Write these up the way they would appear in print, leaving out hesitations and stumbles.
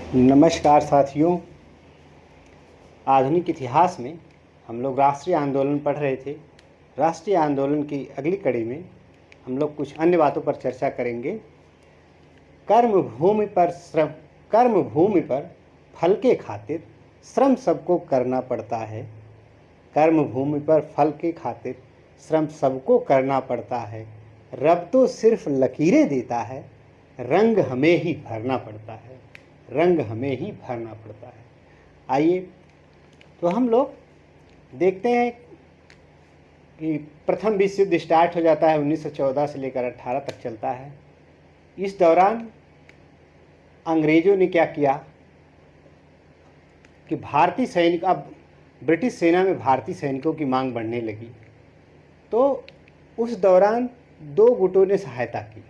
नमस्कार साथियों। आधुनिक इतिहास में हम लोग राष्ट्रीय आंदोलन पढ़ रहे थे। राष्ट्रीय आंदोलन की अगली कड़ी में हम लोग कुछ अन्य बातों पर चर्चा करेंगे। कर्मभूमि पर फल के खातिर श्रम सबको करना पड़ता है। कर्मभूमि पर फल के खातिर श्रम सबको करना पड़ता है। रब तो सिर्फ लकीरें देता है, रंग हमें ही भरना पड़ता है। रंग हमें ही भरना पड़ता है। आइए तो हम लोग देखते हैं कि प्रथम विश्व युद्ध स्टार्ट हो जाता है 1914 से लेकर 18 तक चलता है। इस दौरान अंग्रेज़ों ने क्या किया कि भारतीय सैनिक, अब ब्रिटिश सेना में भारतीय सैनिकों की मांग बढ़ने लगी, तो उस दौरान दो गुटों ने सहायता की।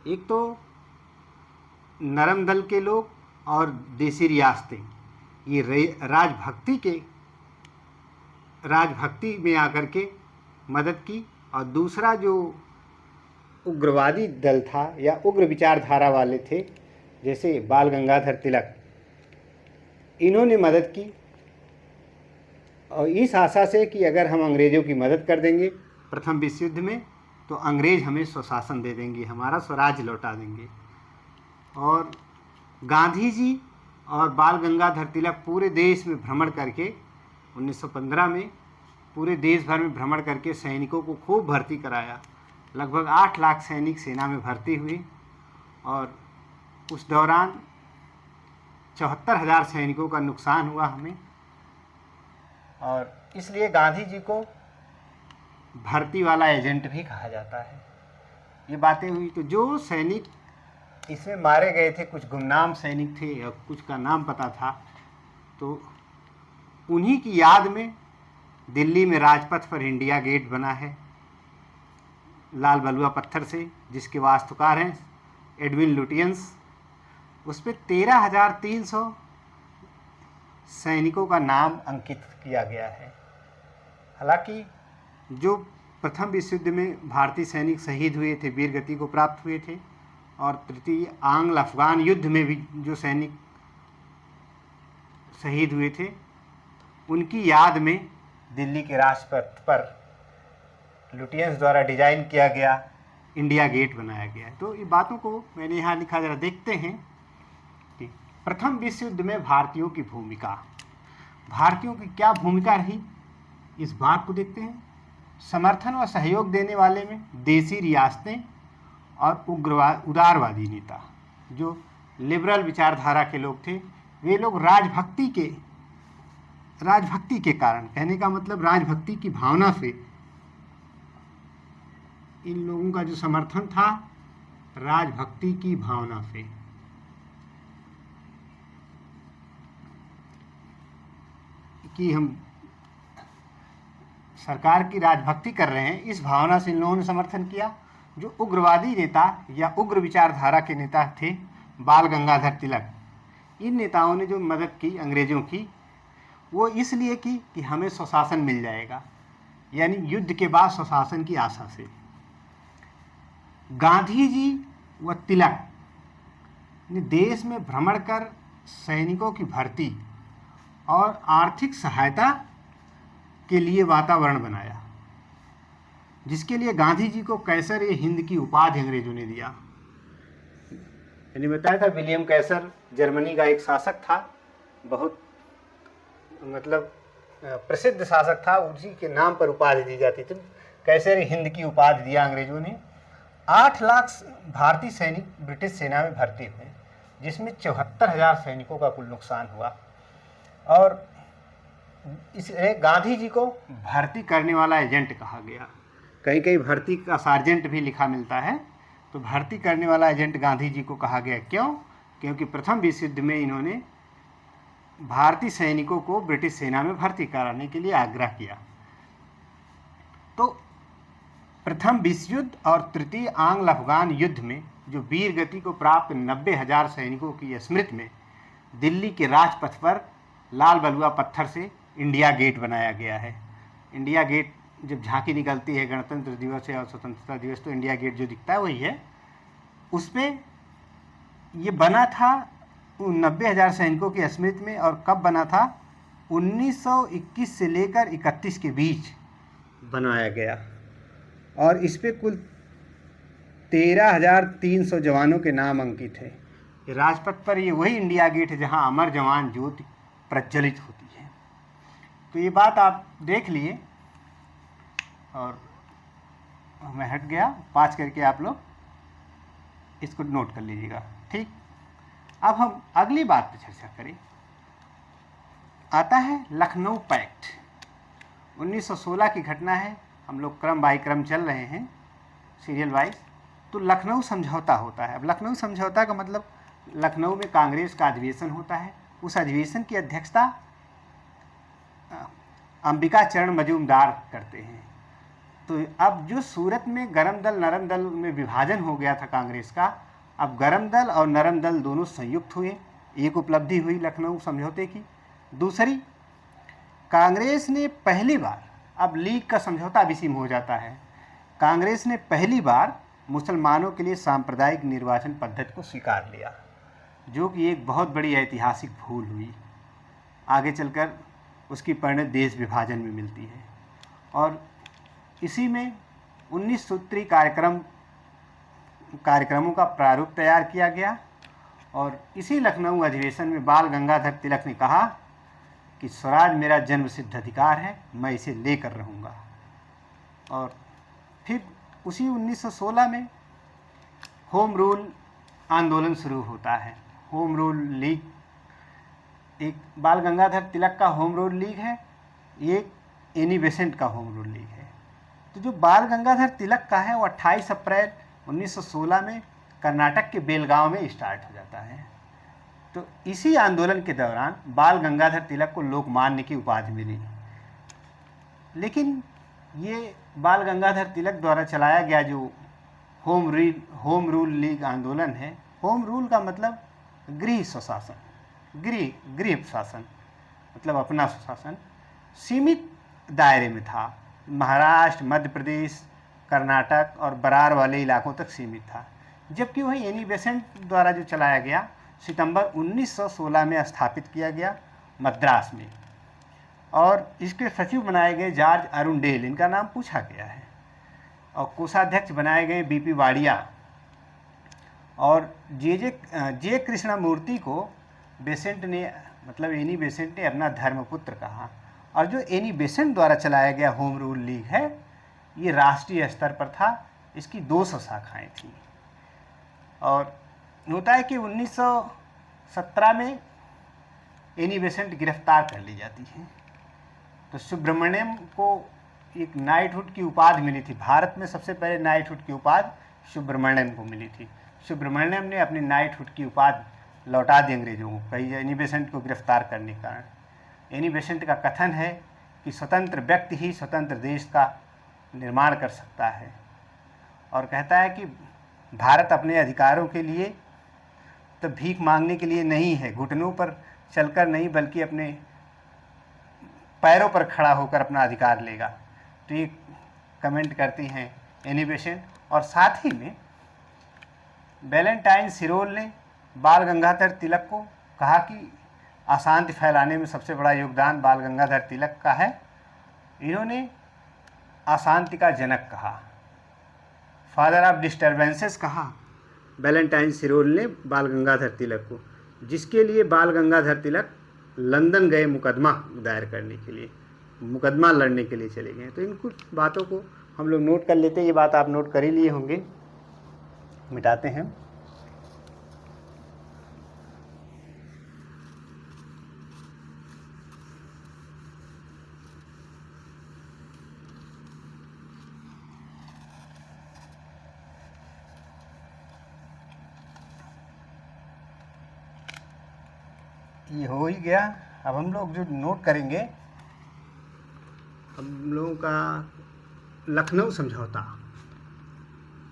एक तो नरम दल के लोग और देसी रियासतें, ये राजभक्ति में आकर के मदद की। और दूसरा जो उग्रवादी दल था या उग्र विचारधारा वाले थे, जैसे बाल गंगाधर तिलक, इन्होंने मदद की और इस आशा से कि अगर हम अंग्रेज़ों की मदद कर देंगे प्रथम विश्व युद्ध में तो अंग्रेज़ हमें स्वशासन दे देंगे, हमारा स्वराज्य लौटा देंगे। और गांधी जी और बाल गंगाधर तिलक पूरे देश में भ्रमण करके 1915 में पूरे देश भर में भ्रमण करके सैनिकों को खूब भर्ती कराया। लगभग 8 लाख सैनिक सेना में भर्ती हुए और उस दौरान 74,000 सैनिकों का नुकसान हुआ हमें। और इसलिए गांधी जी को भर्ती वाला एजेंट भी कहा जाता है। ये बातें हुई तो जो सैनिक इसमें मारे गए थे, कुछ गुमनाम सैनिक थे और कुछ का नाम पता था, तो उन्हीं की याद में दिल्ली में राजपथ पर इंडिया गेट बना है लाल बलुआ पत्थर से, जिसके वास्तुकार हैं एडविन लुटियंस। उस पर 13,300 सैनिकों का नाम अंकित किया गया है। हालांकि जो प्रथम विश्व युद्ध में भारतीय सैनिक शहीद हुए थे, वीर गति को प्राप्त हुए थे, और तृतीय आंग्ल अफगान युद्ध में भी जो सैनिक शहीद हुए थे, उनकी याद में दिल्ली के राजपथ पर लुटियंस द्वारा डिजाइन किया गया इंडिया गेट बनाया गया है। तो ये बातों को मैंने यहाँ लिखा, जरा देखते हैं कि प्रथम विश्व युद्ध में भारतीयों की भूमिका, भारतीयों की क्या भूमिका रही, इस बात को देखते हैं। समर्थन व सहयोग देने वाले में देसी रियासतें और उदारवादी नेता, जो लिबरल विचारधारा के लोग थे, वे लोग राजभक्ति के कारण, कहने का मतलब राजभक्ति की भावना से इन लोगों का जो समर्थन था, राजभक्ति की भावना से, कि हम सरकार की राजभक्ति कर रहे हैं, इस भावना से इन लोगों ने समर्थन किया। जो उग्रवादी नेता या उग्र विचारधारा के नेता थे बाल गंगाधर तिलक, इन नेताओं ने जो मदद की अंग्रेज़ों की, वो इसलिए की कि हमें स्वशासन मिल जाएगा, यानी युद्ध के बाद स्वशासन की आशा से। गांधी जी व तिलक ने देश में भ्रमण कर सैनिकों की भर्ती और आर्थिक सहायता के लिए वातावरण बनाया, जिसके लिए गांधी जी को कैसर ए हिंद की उपाधि अंग्रेजों ने दिया। मैंने बताया था विलियम कैसर जर्मनी का एक शासक था, बहुत मतलब प्रसिद्ध शासक था, उसी के नाम पर उपाधि दी जाती थी। कैसर ए हिंद की उपाधि दिया अंग्रेजों ने। 8 लाख भारतीय सैनिक ब्रिटिश सेना में भर्ती हुए, जिसमें 74,000 सैनिकों का कुल नुकसान हुआ। और इसलिए गांधी जी को भर्ती करने वाला एजेंट कहा गया। कहीं कहीं भर्ती का सार्जेंट भी लिखा मिलता है, तो भर्ती करने वाला एजेंट गांधी जी को कहा गया। क्यों? क्योंकि प्रथम विश्व युद्ध में इन्होंने भारतीय सैनिकों को ब्रिटिश सेना में भर्ती कराने के लिए आग्रह किया। तो प्रथम विश्व युद्ध और तृतीय आंग्ल अफगान युद्ध में जो वीर गति को प्राप्त 90,000 सैनिकों की स्मृति में दिल्ली के राजपथ पर लाल बलुआ पत्थर से इंडिया गेट बनाया गया है। इंडिया गेट जब झांकी निकलती है गणतंत्र दिवस या स्वतंत्रता दिवस, तो इंडिया गेट जो दिखता है वही है। उस पर ये बना था 90,000 सैनिकों की स्मृति में, और कब बना था? 1921 से लेकर 31 के बीच बनाया गया, और इस पे कुल 13,300 जवानों के नाम अंकित है। राजपथ पर ये वही इंडिया गेट है जहां अमर जवान ज्योति प्रज्वलित होती है। तो ये बात आप देख लिए, और मैं हट गया, पाँच करके आप लोग इसको नोट कर लीजिएगा, ठीक। अब हम अगली बात पर चर्चा करें। आता है लखनऊ पैक्ट। 1916 की घटना है, हम लोग क्रम बाई क्रम चल रहे हैं, सीरियल वाइज। तो लखनऊ समझौता होता है। अब लखनऊ समझौता का मतलब, लखनऊ में कांग्रेस का अधिवेशन होता है। उस अधिवेशन की अध्यक्षता अंबिका चरण मजूमदार करते हैं। तो अब जो सूरत में गरम दल नरम दल में विभाजन हो गया था कांग्रेस का, अब गरम दल और नरम दल दोनों संयुक्त हुए। एक उपलब्धि हुई लखनऊ समझौते की। दूसरी, कांग्रेस ने पहली बार, अब लीग का समझौता अब इसी में हो जाता है, कांग्रेस ने पहली बार मुसलमानों के लिए सांप्रदायिक निर्वाचन पद्धति को स्वीकार लिया, जो कि एक बहुत बड़ी ऐतिहासिक भूल हुई। आगे चलकर उसकी परिणति देश विभाजन में मिलती है। और इसी में 19 सूत्री कार्यक्रमों का प्रारूप तैयार किया गया। और इसी लखनऊ अधिवेशन में बाल गंगाधर तिलक ने कहा कि स्वराज मेरा जन्म सिद्ध अधिकार है, मैं इसे लेकर रहूँगा। और फिर उसी 1916 में होम रूल आंदोलन शुरू होता है। होम रूल लीग, एक बाल गंगाधर तिलक का होम रूल लीग है, एक एनी बेसेंट का होम रूल लीग है। तो जो बाल गंगाधर तिलक का है वो 28 अप्रैल 1916 में कर्नाटक के बेलगांव में स्टार्ट हो जाता है। तो इसी आंदोलन के दौरान बाल गंगाधर तिलक को लोकमान्य की उपाधि मिली। लेकिन ये बाल गंगाधर तिलक द्वारा चलाया गया जो होम रूल लीग आंदोलन है, होम रूल का मतलब गृह स्वशासन, गृह शासन, मतलब अपना स्वशासन, सीमित दायरे में था। महाराष्ट्र, मध्य प्रदेश, कर्नाटक और बरार वाले इलाकों तक सीमित था। जबकि वही एनी बेसेंट द्वारा जो चलाया गया, सितंबर 1916 में स्थापित किया गया मद्रास में, और इसके सचिव बनाए गए जॉर्ज अरुंडेल, इनका नाम पूछा गया है। और कोषाध्यक्ष बनाए गए बीपी वाडिया। और जे कृष्णमूर्ति को बेसेंट ने, मतलब एनी बेसेंट ने अपना धर्मपुत्र कहा। और जो एनी बेसेंट द्वारा चलाया गया होम रूल लीग है, ये राष्ट्रीय स्तर पर था। इसकी 200 शाखाएं थी। और होता है कि 1917 में एनी बेसेंट गिरफ्तार कर ली जाती है। तो सुब्रमण्यम को एक नाइटहुड की उपाधि मिली थी। भारत में सबसे पहले नाइटहुड की उपाधि सुब्रमण्यम को मिली थी। सुब्रमण्यम ने अपनी नाइटहुड की उपाधि लौटा दी अंग्रेजों को, कई एनी बेसेंट को गिरफ्तार करने के कारण। एनी बेसेंट का कथन है कि स्वतंत्र व्यक्ति ही स्वतंत्र देश का निर्माण कर सकता है, और कहता है कि भारत अपने अधिकारों के लिए तो भीख मांगने के लिए नहीं है, घुटनों पर चलकर नहीं, बल्कि अपने पैरों पर खड़ा होकर अपना अधिकार लेगा। तो ये कमेंट करती हैं एनी बेसेंट। और साथ ही में वैलेंटाइन सिरोल ने बाल गंगाधर तिलक को कहा कि अशांति फैलाने में सबसे बड़ा योगदान बाल गंगाधर तिलक का है। इन्होंने अशांति का जनक कहा, फादर ऑफ डिस्टर्बेंसेस कहा वैलेंटाइन सिरोल ने बाल गंगाधर तिलक को, जिसके लिए बाल गंगाधर तिलक लंदन गए मुकदमा दायर करने के लिए, मुकदमा लड़ने के लिए चले गए। तो इन कुछ बातों को हम लोग नोट कर लेते हैं। ये बात आप नोट कर ही लिए होंगे, मिटाते हैं। ये हो ही गया। अब हम लोग जो नोट करेंगे, हम लोगों का लखनऊ समझौता।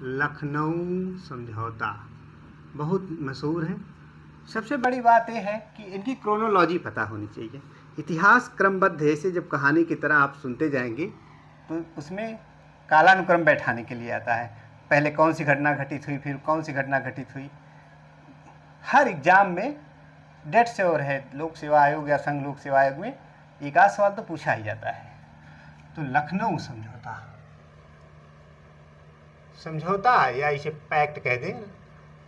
लखनऊ समझौता बहुत मशहूर है। सबसे बड़ी बात यह है कि इनकी क्रोनोलॉजी पता होनी चाहिए, इतिहास क्रमबद्ध है। ऐसे जब कहानी की तरह आप सुनते जाएंगे तो उसमें कालानुक्रम बैठाने के लिए आता है। पहले कौन सी घटना घटित हुई, फिर कौन सी घटना घटित हुई। हर एग्जाम में डेट श्योर है, लोक सेवा आयोग या संघ लोक सेवा आयोग में एक आध सवाल तो पूछा ही जाता है। तो लखनऊ समझौता, समझौता या इसे पैक्ट कह दें,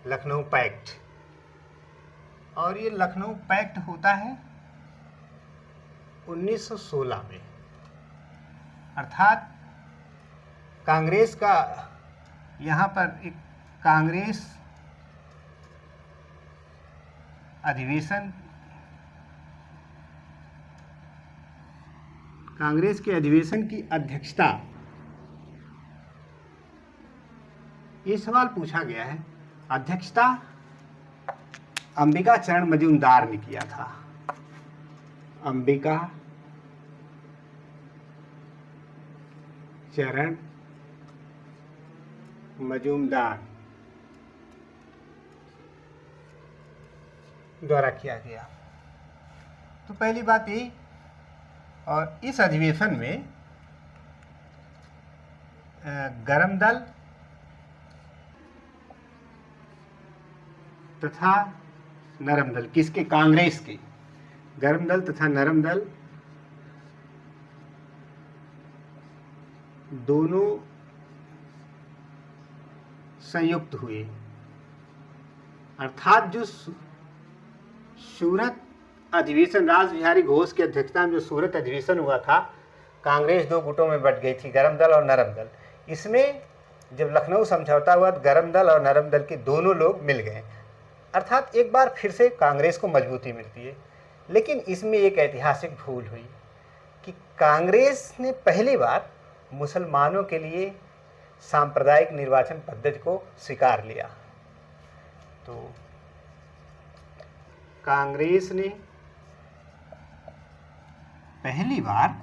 लखनऊ पैक्ट। और ये लखनऊ पैक्ट होता है 1916 में, अर्थात कांग्रेस का यहाँ पर एक कांग्रेस अधिवेशन, कांग्रेस के अधिवेशन की अध्यक्षता, ये सवाल पूछा गया है, अध्यक्षता अंबिका चरण मजूमदार ने किया था। अंबिका चरण मजूमदार द्वारा किया गया। तो पहली बात यही, और इस अधिवेशन में गरम दल तथा नरम दल, किसके? कांग्रेस के। गरम दल तथा नरम दल दोनों संयुक्त हुए, अर्थात जो सूरत अधिवेशन, रास बिहारी घोष की अध्यक्षता में जो सूरत अधिवेशन हुआ था, कांग्रेस दो गुटों में बट गई थी, गरम दल और नरम दल। इसमें जब लखनऊ समझौता हुआ तो गरम दल और नरम दल के दोनों लोग मिल गए, अर्थात एक बार फिर से कांग्रेस को मजबूती मिलती है। लेकिन इसमें एक ऐतिहासिक भूल हुई कि कांग्रेस ने पहली बार मुसलमानों के लिए सांप्रदायिक निर्वाचन पद्धति को स्वीकार लिया। तो कांग्रेस ने पहली बार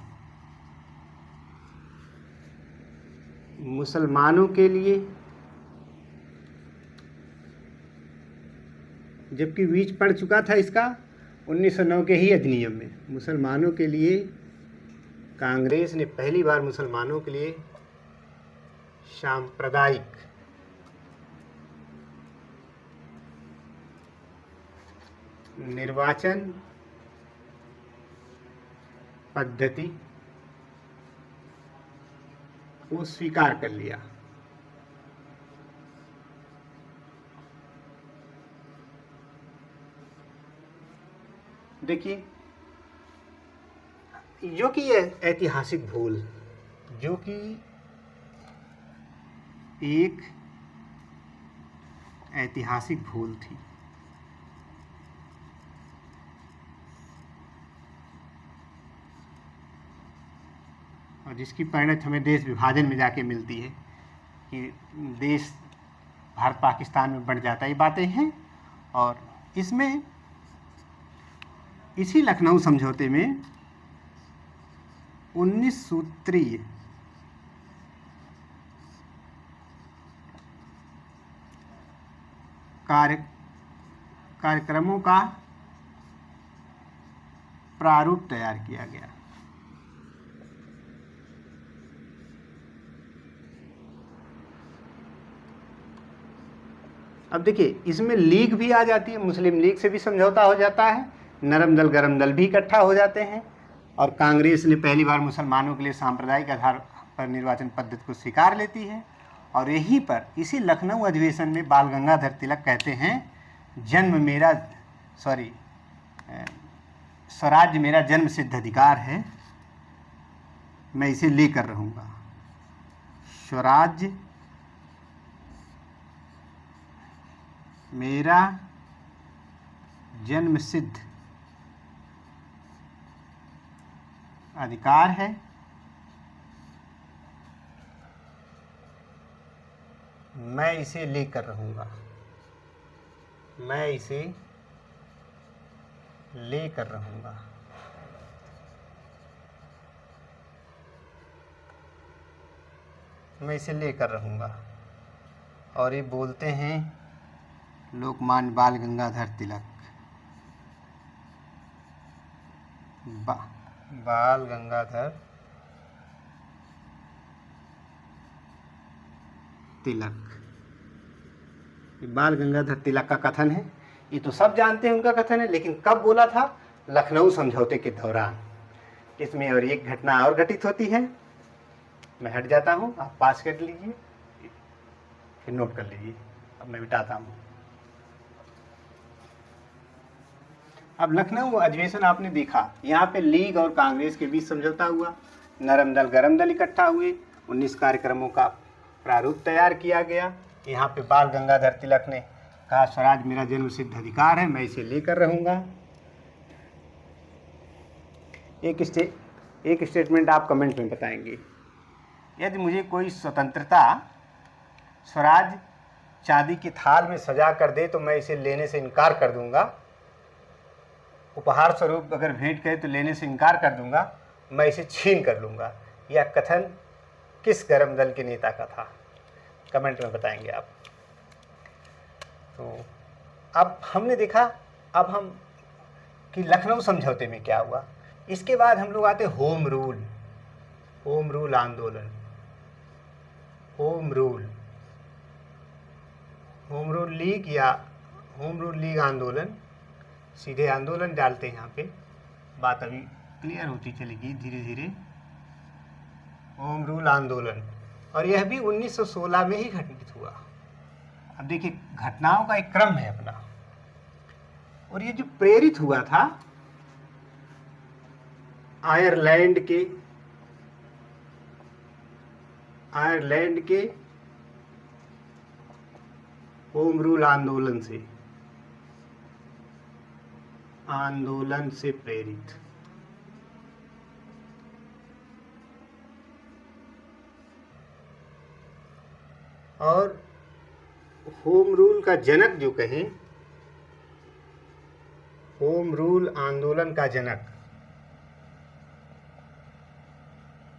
मुसलमानों के लिए, जबकि बीच पड़ चुका था इसका 1909 के ही अधिनियम में, मुसलमानों के लिए कांग्रेस ने पहली बार मुसलमानों के लिए सांप्रदायिक निर्वाचन पद्धति को स्वीकार कर लिया। देखिए, जो कि ये ऐतिहासिक भूल, जो कि एक ऐतिहासिक भूल थी, और जिसकी परिणति हमें देश विभाजन में जाके मिलती है कि देश भारत पाकिस्तान में बढ़ जाता है, ये बातें हैं। और इसमें इसी लखनऊ समझौते में 19 सूत्रीय कार्यक्रमों का प्रारूप तैयार किया गया। अब देखिए, इसमें लीग भी आ जाती है, मुस्लिम लीग से भी समझौता हो जाता है, नरम दल गरम दल भी इकट्ठा हो जाते हैं, और कांग्रेस ने पहली बार मुसलमानों के लिए सांप्रदायिक आधार पर निर्वाचन पद्धति को स्वीकार लेती है। और यहीं पर इसी लखनऊ अधिवेशन में बाल गंगाधर तिलक कहते हैं, जन्म मेरा स्वराज्य मेरा जन्म सिद्ध अधिकार है, मैं इसे लेकर रहूँगा। स्वराज्य मेरा जन्म सिद्ध अधिकार है, मैं इसे लेकर रहूँगा, मैं इसे लेकर रहूँगा। मैं इसे लेकर रहूँगा। और ये बोलते हैं लोकमान्य बाल गंगाधर तिलक, बाल गंगाधर तिलक। बाल गंगाधर तिलक का कथन है ये तो सब जानते हैं उनका कथन है, लेकिन कब बोला था? लखनऊ समझौते के दौरान। इसमें और एक घटना और घटित होती है, मैं हट जाता हूँ, आप पास कर लीजिए, फिर नोट कर लीजिए। अब मैं मिटाता हूँ। अब लखनऊ अधिवेशन आपने देखा, यहाँ पे लीग और कांग्रेस के बीच समझौता हुआ, नरम दल गरम दल इकट्ठा हुए, 19 कार्यक्रमों का प्रारूप तैयार किया गया। यहाँ पे बाल गंगाधर तिलक ने कहा स्वराज मेरा जन्म सिद्ध अधिकार है, मैं इसे लेकर रहूँगा। एक स्टेटमेंट आप कमेंट में बताएंगे, यदि मुझे कोई स्वतंत्रता स्वराज चांदी की थाल में सजा कर दे तो मैं इसे लेने से इनकार कर दूंगा, उपहार स्वरूप अगर भेंट करे तो लेने से इनकार कर दूंगा, मैं इसे छीन कर लूँगा। यह कथन किस गरम दल के नेता का था? कमेंट में बताएंगे आप। तो अब हमने देखा, अब हम कि लखनऊ समझौते में क्या हुआ। इसके बाद हम लोग आते होम रूल आंदोलन। होम रूल लीग या होम रूल लीग आंदोलन, सीधे आंदोलन डालते हैं यहाँ पे, बात अभी क्लियर होती चलेगी धीरे धीरे। होम रूल आंदोलन, और यह भी 1916 में ही घटित हुआ। अब देखिए घटनाओं का एक क्रम है अपना, और ये जो प्रेरित हुआ था आयरलैंड के होम रूल आंदोलन से प्रेरित। और होम रूल का जनक जो कहें, होम रूल आंदोलन का जनक,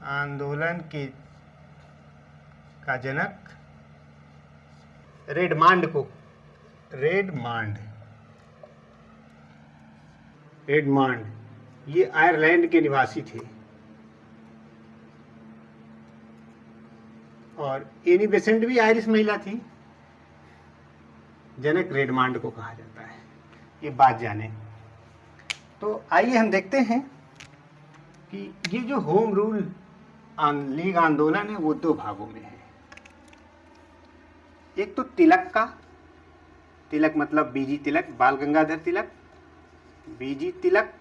आंदोलन का जनक रेडमांड ये आयरलैंड के निवासी थे, और एनी बेसेंट भी आयरिश महिला थी। जनक रेडमांड को कहा जाता है, ये बात जाने। तो आइए हम देखते हैं कि ये जो होम रूल लीग आंदोलन है वो दो भागों में है। एक तो तिलक मतलब बीजी तिलक, बाल गंगाधर तिलक, बीजी तिलक,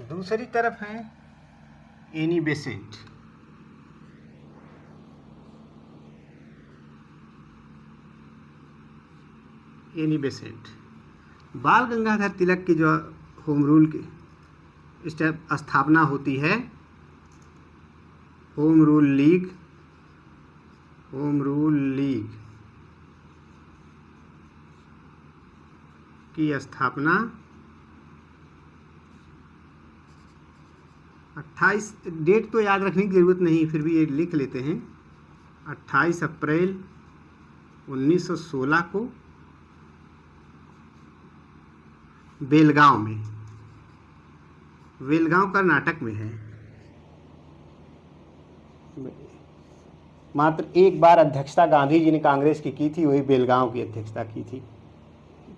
दूसरी तरफ है एनी बेसेंट। बाल गंगाधर तिलक की जो होम रूल की स्थापना होती है, होम रूल लीग की स्थापना 28, डेट तो याद रखने की ज़रूरत नहीं, फिर भी ये लिख लेते हैं, 28 अप्रैल 1916 को बेलगांव कर्नाटक में है। मात्र एक बार अध्यक्षता गांधी जी ने कांग्रेस की थी, वही बेलगांव की अध्यक्षता की थी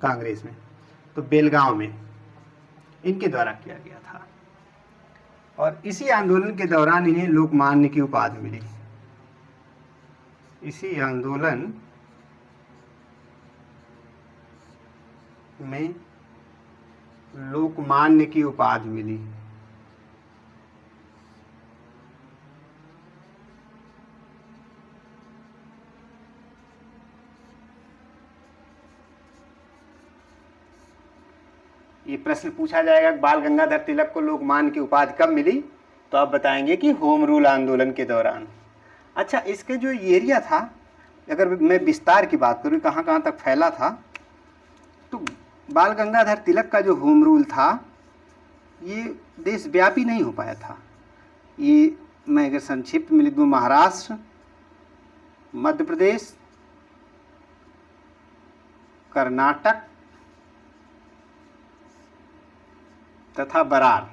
कांग्रेस में, तो बेलगांव में इनके द्वारा किया गया था। और इसी आंदोलन के दौरान इन्हें लोकमान्य की उपाधि मिली। इसी आंदोलन में लोकमान्य की उपाधि मिली। ये प्रश्न पूछा जाएगा बाल गंगाधर तिलक को लोकमान्य की उपाधि कब मिली, तो आप बताएंगे कि होम रूल आंदोलन के दौरान। अच्छा, इसके जो एरिया था, अगर मैं विस्तार की बात करूँ कहाँ कहाँ तक फैला था, तो बाल गंगाधर तिलक का जो होम रूल था ये देशव्यापी नहीं हो पाया था। ये मैं अगर संक्षिप्त में लिख दूँ, महाराष्ट्र, मध्य प्रदेश, कर्नाटक तथा बरार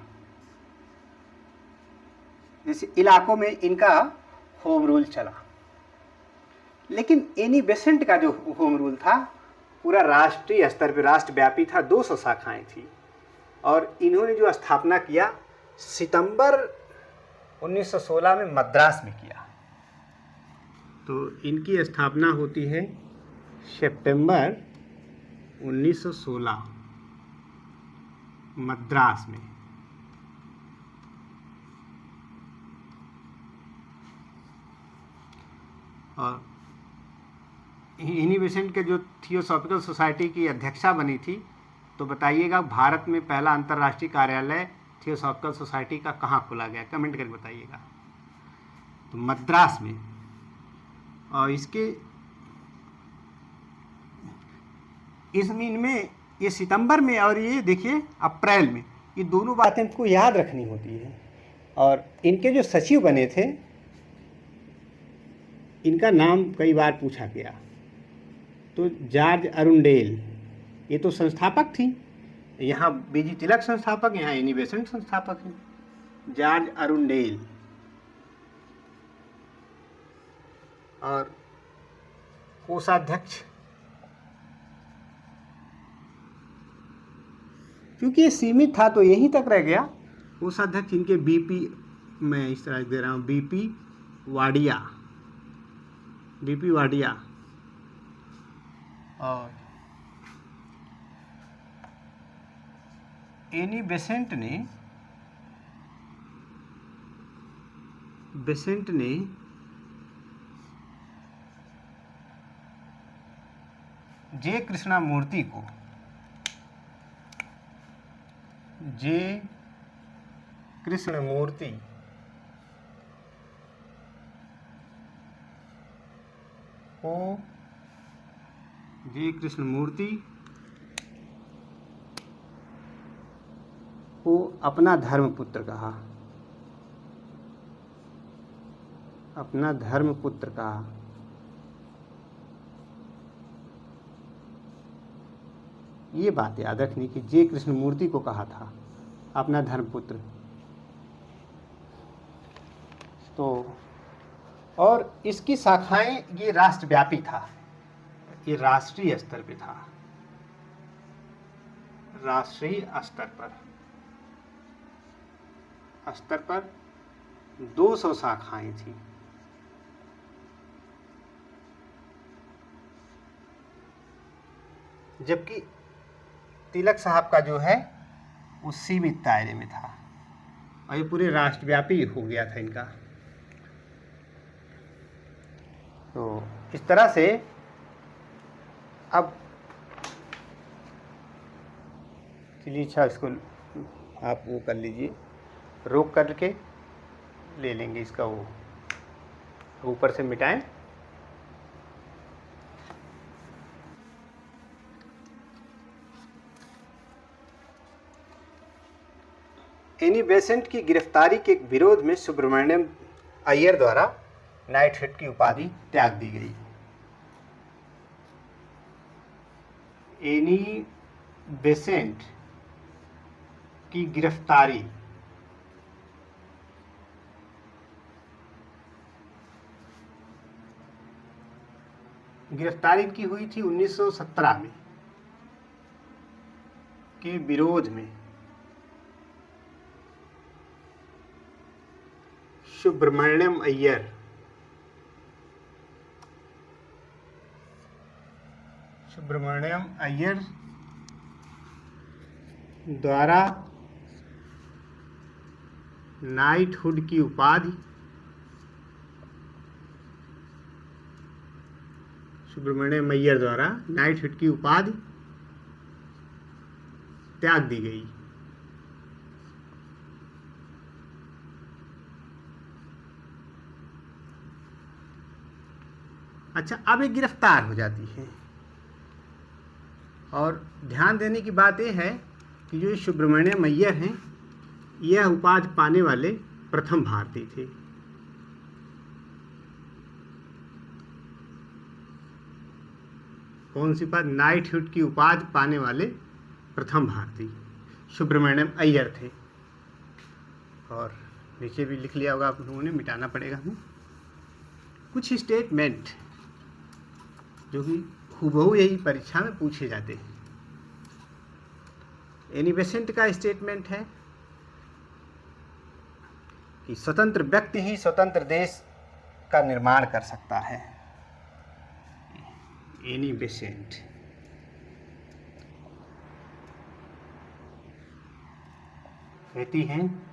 जैसे इलाकों में इनका होम रूल चला। लेकिन एनी बेसेंट का जो होम रूल था पूरा राष्ट्रीय स्तर पर राष्ट्रव्यापी था, 200 शाखाएं थी। और इन्होंने जो स्थापना किया सितंबर 1916 में मद्रास में किया। तो इनकी स्थापना होती है सितंबर 1916 मद्रास में। और एनी बेसेंट के जो थियोसॉफिकल सोसाइटी की अध्यक्षा बनी थी, तो बताइएगा भारत में पहला अंतर्राष्ट्रीय कार्यालय थियोसॉफिकल सोसाइटी का कहाँ खोला गया, कमेंट करके बताइएगा। तो मद्रास में। और इसके इनमें ये सितंबर में और ये देखिए अप्रैल में, ये दोनों बातें हमको याद रखनी होती है। और इनके जो सचिव बने थे इनका नाम कई बार पूछा गया। तो जॉर्ज अरुंडेल, ये तो संस्थापक थी, यहाँ बीजी तिलक संस्थापक, यहाँ एनी बेसेंट संस्थापक हैं। जॉर्ज अरुंडेल और कोषाध्यक्ष, क्योंकि ये सीमित था तो यहीं तक रह गया। कोषाध्यक्ष इनके बीपी, मैं इस तरह दे रहा हूँ, बीपी वाडिया। और एनी बेसेंट ने जे कृष्णमूर्ति को अपना धर्मपुत्र कहा। ये बात याद रखनी कि जे कृष्णमूर्ति को कहा था अपना धर्मपुत्र। तो और इसकी शाखाएं, ये राष्ट्रव्यापी था, ये राष्ट्रीय स्तर पे था, राष्ट्रीय स्तर पर 200 शाखाएं थी। जबकि तिलक साहब का जो है वो सीमित दायरे में था और ये पूरे राष्ट्रव्यापी हो गया था इनका। तो इस तरह से अब चलिए, अच्छा इसको आप वो कर लीजिए, रोक करके ले लेंगे इसका, वो ऊपर से मिटाएं। एनी बेसेंट की गिरफ्तारी के विरोध में सुब्रमण्यम अय्यर द्वारा नाइटहेड की उपाधि त्याग दी गई। एनी बेसेंट की गिरफ्तारी की हुई थी 1917 में के विरोध में सुब्रमण्यम अय्यर द्वारा नाइटहुड की उपाधि त्याग दी गई। अच्छा, अब ये गिरफ्तार हो जाती है। और ध्यान देने की बात यह है कि जो सुब्रमण्यम अय्यर हैं, यह उपाधि पाने वाले प्रथम भारतीय थे। कौन सी उपाधि? नाइटहुड की उपाधि पाने वाले प्रथम भारतीय सुब्रमण्यम अय्यर थे। और नीचे भी लिख लिया होगा आप लोगों ने, मिटाना पड़ेगा हमें। कुछ स्टेटमेंट जो कि हूबहू यही परीक्षा में पूछे जाते हैं। एनी बेसेंट का स्टेटमेंट है कि स्वतंत्र व्यक्ति ही स्वतंत्र देश का निर्माण कर सकता है। Annie Besant. कहती हैं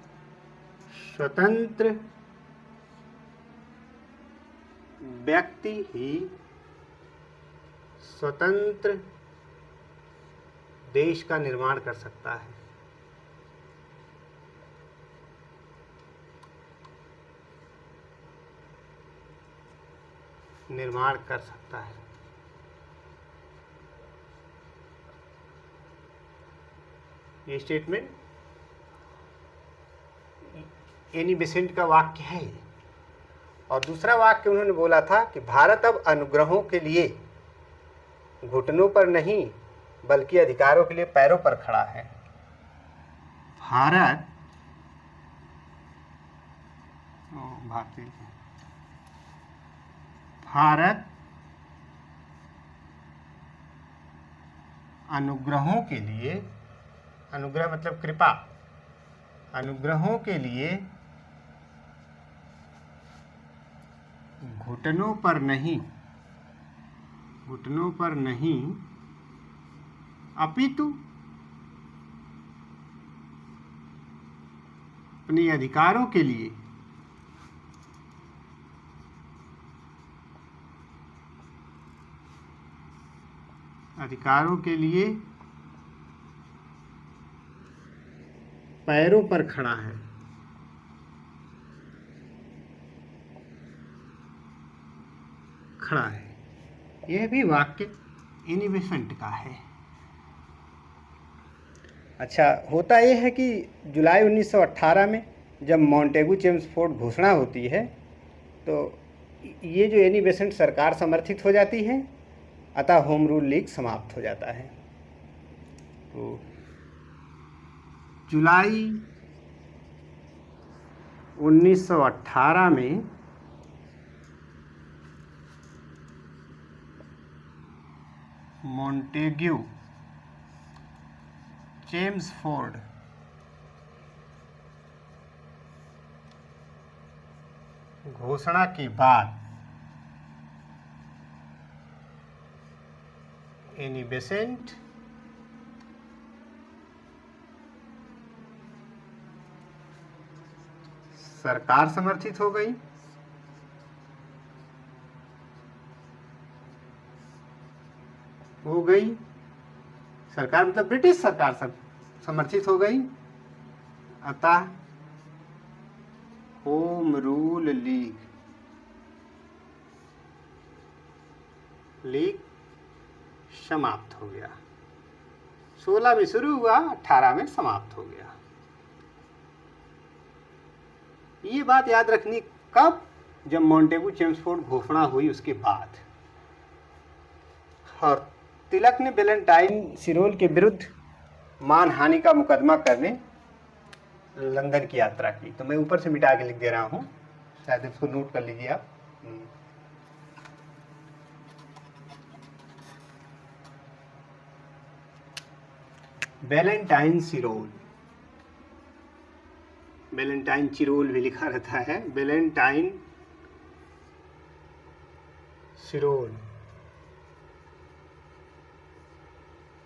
स्वतंत्र व्यक्ति ही स्वतंत्र देश का निर्माण कर सकता है। निर्माण कर सकता है। ये स्टेटमेंट एनी बेसेंट का वाक्य है। और दूसरा वाक्य उन्होंने बोला था कि भारत अब अनुग्रहों के लिए घुटनों पर नहीं बल्कि अधिकारों के लिए पैरों पर खड़ा है। भारत भारत अनुग्रहों के लिए, अनुग्रह मतलब कृपा, अनुग्रहों के लिए घुटनों पर नहीं, घुटनों पर नहीं अपितु अपने अधिकारों के लिए पैरों पर खड़ा है। खड़ा है। यह भी वाक्य एनी बेसेंट का है। अच्छा, होता यह है कि जुलाई 1918 में जब मॉन्टेगू चेम्सफोर्ड घोषणा होती है तो ये जो एनी बेसेंट सरकार समर्थित हो जाती है, अतः होम रूल लीग समाप्त हो जाता है। तो जुलाई 1918 में मॉन्टेग्यू चेम्सफोर्ड घोषणा के बाद एनी बेसेंट सरकार समर्थित हो गई। सरकार मतलब ब्रिटिश सरकार समर्थित हो गई। अतः होम रूल लीग समाप्त हो गया। 16 में शुरू हुआ, 18 में समाप्त हो गया। ये बात याद रखनी कब? जब मॉन्टेगू चेम्सफोर्ड घोषणा हुई उसके बाद। और तिलक ने वैलेंटाइन सिरोल के विरुद्ध मानहानि का मुकदमा करने लंदन की यात्रा की। तो मैं ऊपर से मिटा के लिख दे रहा हूं, शायद इसको नोट कर लीजिए आप। वैलेंटाइन सिरोल, वैलेंटाइन चिरोल भी लिखा रहता है। वैलेंटाइन सिरोल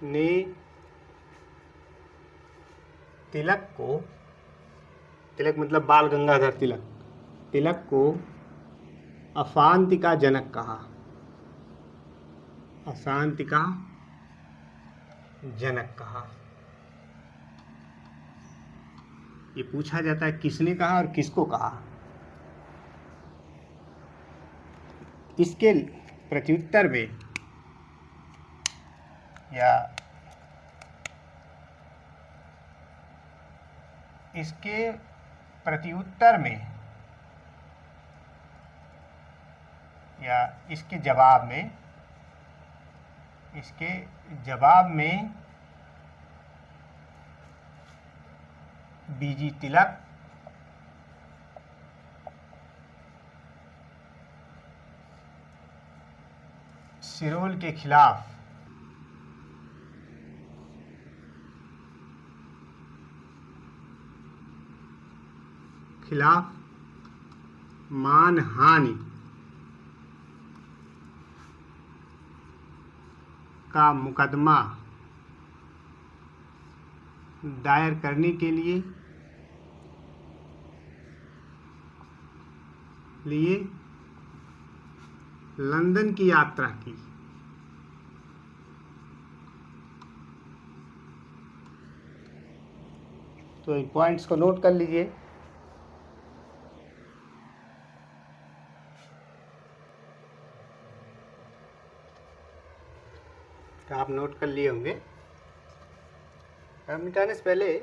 ने तिलक को, तिलक मतलब बाल गंगाधर तिलक, तिलक को अशांति का जनक कहा। अशांति का जनक कहा। ये पूछा जाता है किसने कहा और किसको कहा। इसके प्रत्युत्तर में या इसके प्रत्युत्तर में या इसके जवाब में बीजी तिलक सिरोल के खिलाफ मानहानि का मुकदमा दायर करने के लिए लंदन की यात्रा की। तो इन पॉइंट्स को नोट कर लीजिए। तो आप नोट कर लिए होंगे। अब मिटाने से पहले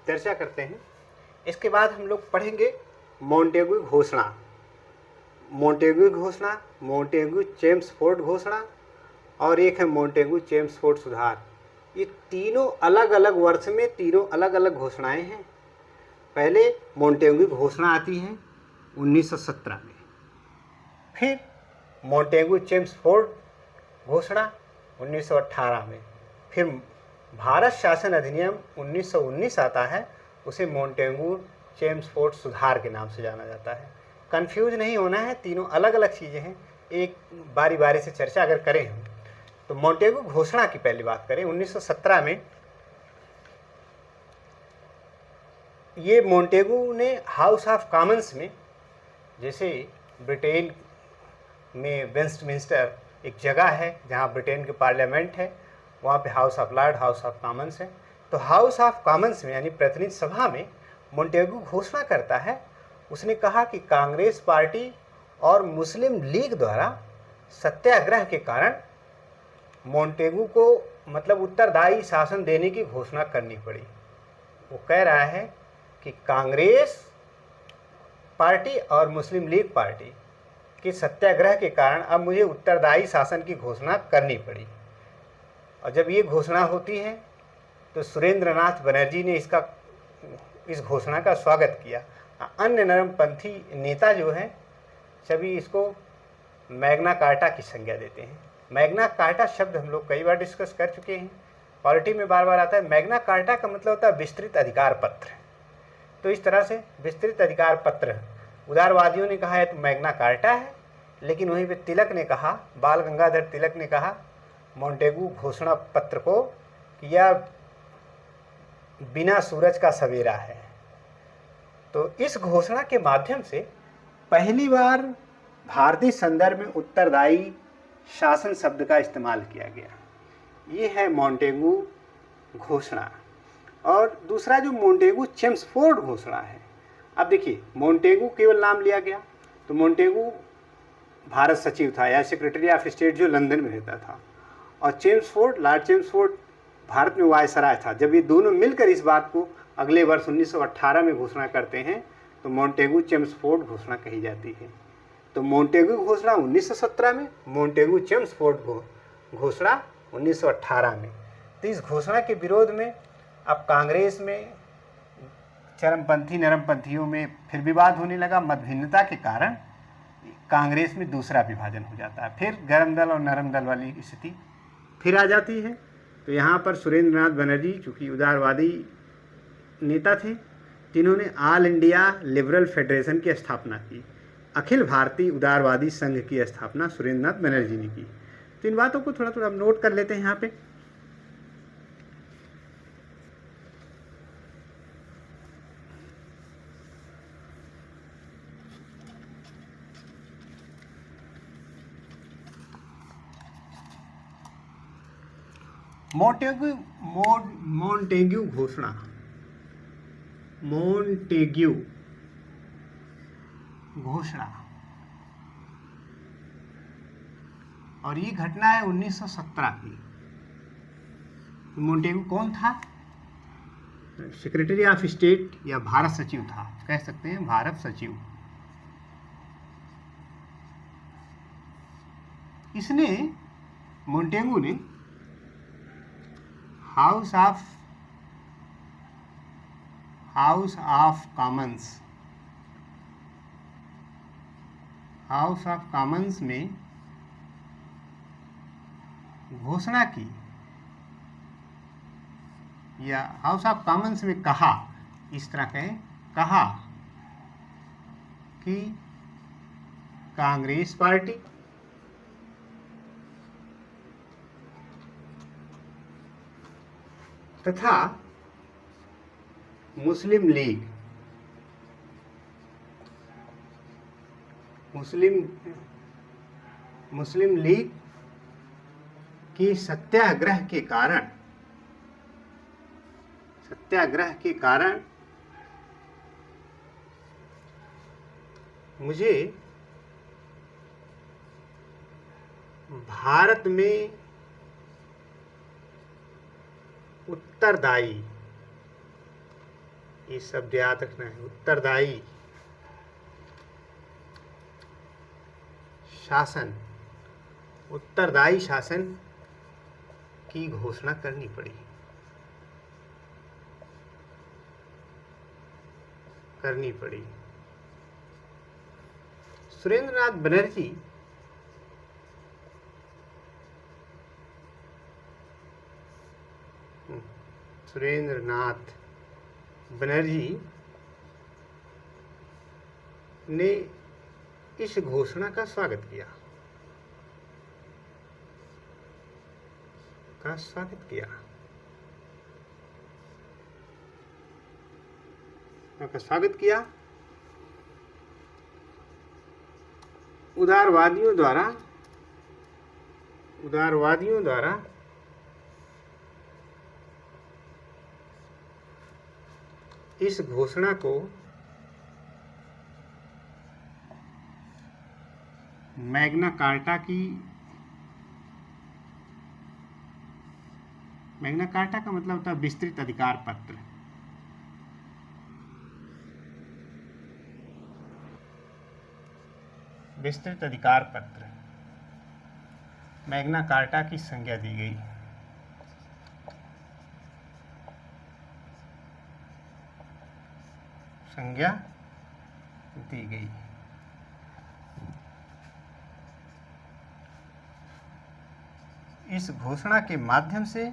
चर्चा करते हैं। इसके बाद हम लोग पढ़ेंगे मॉन्टेगू घोषणा, मॉन्टेगू चेम्सफोर्ड घोषणा और एक है मॉन्टेगू चेम्सफोर्ड सुधार। ये तीनों अलग अलग वर्ष में तीनों अलग अलग घोषणाएं हैं। पहले मॉन्टेगू घोषणा आती है 1917 में, फिर मॉन्टेगू चेम्सफोर्ड घोषणा 1918 में, फिर भारत शासन अधिनियम 1919 आता है, उसे मॉन्टेगू चेम्सफोर्ड सुधार के नाम से जाना जाता है। कंफ्यूज नहीं होना है, तीनों अलग अलग चीज़ें हैं। एक बारी बारी से चर्चा अगर करें हम, तो मॉन्टेगू घोषणा की पहली बात करें 1917 में। ये मॉन्टेगू ने हाउस ऑफ कॉमन्स में, जैसे ब्रिटेन में वेस्टमिंस्टर एक जगह है जहाँ ब्रिटेन के पार्लियामेंट है, वहाँ पे house of Lord, house of Commons है। तो हाउस ऑफ कॉमन्स में यानी प्रतिनिधि सभा में मॉन्टेगू घोषणा करता है। उसने कहा कि कांग्रेस पार्टी और मुस्लिम लीग द्वारा सत्याग्रह के कारण मॉन्टेगू को मतलब उत्तरदायी शासन देने की घोषणा करनी पड़ी। वो कह रहा है कि कांग्रेस पार्टी और मुस्लिम लीग पार्टी के सत्याग्रह के कारण अब मुझे उत्तरदायी शासन की घोषणा करनी पड़ी। और जब ये घोषणा होती है तो सुरेंद्रनाथ बनर्जी ने इस घोषणा का स्वागत किया। अन्य नरमपंथी नेता जो हैं सभी इसको मैग्ना कार्टा की संज्ञा देते हैं। मैग्ना कार्टा शब्द हम लोग कई बार डिस्कस कर चुके हैं, पॉलिटी में बार बार आता है। मैग्ना कार्टा का मतलब होता है विस्तृत अधिकार पत्र। तो इस तरह से विस्तृत अधिकार पत्र उदारवादियों ने कहा है तो मैग्ना कार्टा है, लेकिन वहीं पे तिलक ने कहा, बाल गंगाधर तिलक ने कहा मॉन्टेगू घोषणा पत्र को कि यह बिना सूरज का सवेरा है। तो इस घोषणा के माध्यम से पहली बार भारतीय संदर्भ में उत्तरदायी शासन शब्द का इस्तेमाल किया गया। ये है मॉन्टेगू घोषणा। और दूसरा जो मॉन्टेगू चेम्सफोर्ड घोषणा है, अब देखिए मॉन्टेगू केवल नाम लिया गया, तो मॉन्टेगू भारत सचिव था या सेक्रेटरी ऑफ स्टेट जो लंदन में रहता था, और चेम्सफोर्ड, लॉर्ड चेम्सफोर्ड भारत में वायसराय था। जब ये दोनों मिलकर इस बात को अगले वर्ष 1918 में घोषणा करते हैं तो मॉन्टेगू चेम्सफोर्ड घोषणा कही जाती है। तो मॉन्टेगू घोषणा 1917 में, मॉन्टेगू चेम्सफोर्ड घोषणा 1918 में। तो इस घोषणा के विरोध में अब कांग्रेस में चरमपंथी नरमपंथियों में फिर विवाद होने लगा। मतभिन्नता के कारण कांग्रेस में दूसरा विभाजन हो जाता है, फिर गरम दल और नरम दल वाली स्थिति फिर आ जाती है। तो यहाँ पर सुरेंद्रनाथ बनर्जी चूँकि उदारवादी नेता थे, जिन्होंने ऑल इंडिया लिबरल फेडरेशन की स्थापना की, अखिल भारतीय उदारवादी संघ की स्थापना सुरेंद्रनाथ बनर्जी ने की। तो इन बातों को थोड़ा थोड़ा नोट कर लेते हैं यहाँ पे। मॉन्टेग्यू घोषणा, मॉन्टेग्यू घोषणा, और ये घटना है 1917 की। मॉन्टेग्यू कौन था? सेक्रेटरी ऑफ स्टेट या भारत सचिव था, कह सकते हैं भारत सचिव। इसने मॉन्टेग्यू ने हाउस ऑफ कॉमन्स में घोषणा की या हाउस ऑफ कॉमन्स में कहा, इस तरह कहें, कहा कि कांग्रेस पार्टी तथा मुस्लिम लीग मुस्लिम लीग की सत्याग्रह के कारण मुझे भारत में उत्तरदायी, ये शब्द याद रखना है, उत्तरदायी शासन की घोषणा करनी पड़ी। सुरेंद्रनाथ बनर्जी ने इस घोषणा का स्वागत किया। उदारवादियों द्वारा इस घोषणा को मैग्ना कार्टा का मतलब होता है विस्तृत अधिकार पत्र। मैग्ना कार्टा की संज्ञा दी गई। इस घोषणा के माध्यम से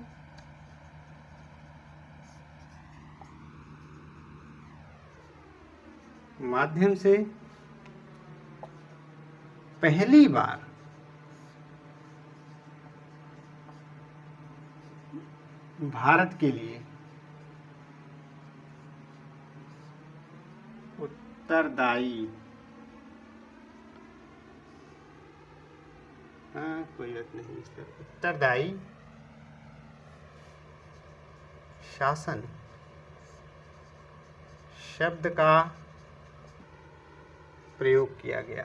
पहली बार भारत के लिए उत्तरदायी, कोई बात नहीं, उत्तरदायी शासन शब्द का प्रयोग किया गया।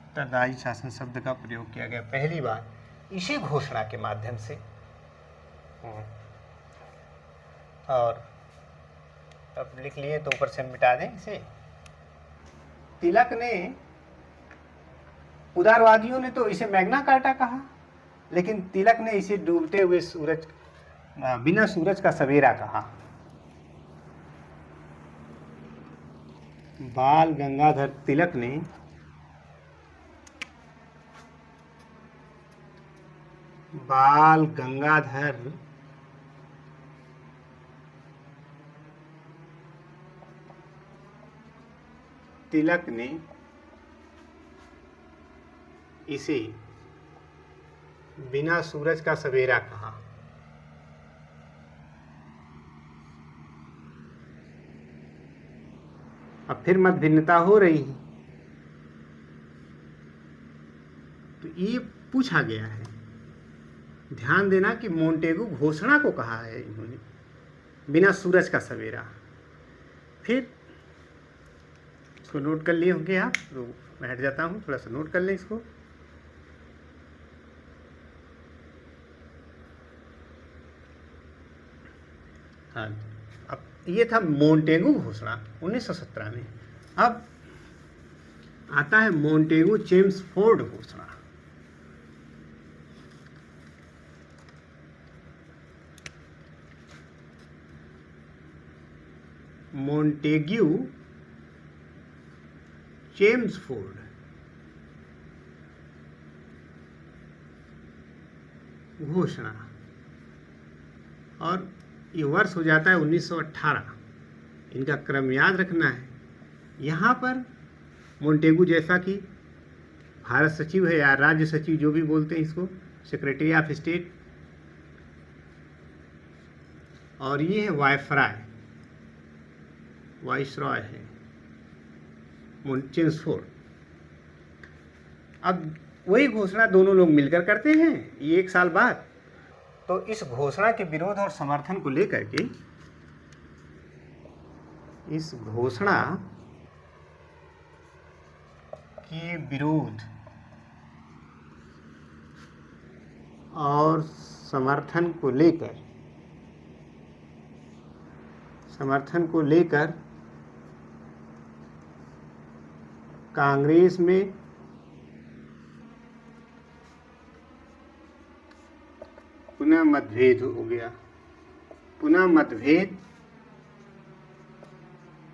उत्तरदायी शासन शब्द का प्रयोग किया गया पहली बार इसी घोषणा के माध्यम से। और अब लिख लिए तो ऊपर से मिटा दें इसे। तिलक ने, उदारवादियों ने तो इसे मैग्ना कार्टा कहा, लेकिन तिलक ने इसे डूबते हुए सूरज, बिना सूरज का सवेरा कहा। बाल गंगाधर तिलक ने इसे बिना सूरज का सवेरा कहा। अब फिर मत भिन्नता हो रही है, तो ये पूछा गया है। ध्यान देना कि मोंटेगू घोषणा को कहा है इन्होंने, बिना सूरज का सवेरा। फिर इसको नोट कर लिए होंगे आप, तो मैं हट जाता हूँ, थोड़ा सा नोट कर लें इसको। हाँ, अब ये था मोंटेगू घोषणा 1917 में। अब आता है मोंटेगू चेम्सफोर्ड घोषणा। मोंटेग्यू चेम्सफोर्ड घोषणा, और ये वर्ष हो जाता है 1918। इनका क्रम याद रखना है। यहाँ पर मोंटेगू, जैसा कि भारत सचिव है या राज्य सचिव जो भी बोलते हैं इसको, सेक्रेटरी ऑफ स्टेट, और ये है वाइसरॉय है चेम्सफोर्ड। अब वही घोषणा दोनों लोग मिलकर करते हैं ये 1 साल बाद। तो इस घोषणा के विरोध और समर्थन को लेकर के, इस घोषणा के विरोध और समर्थन को लेकर कांग्रेस में पुनः मतभेद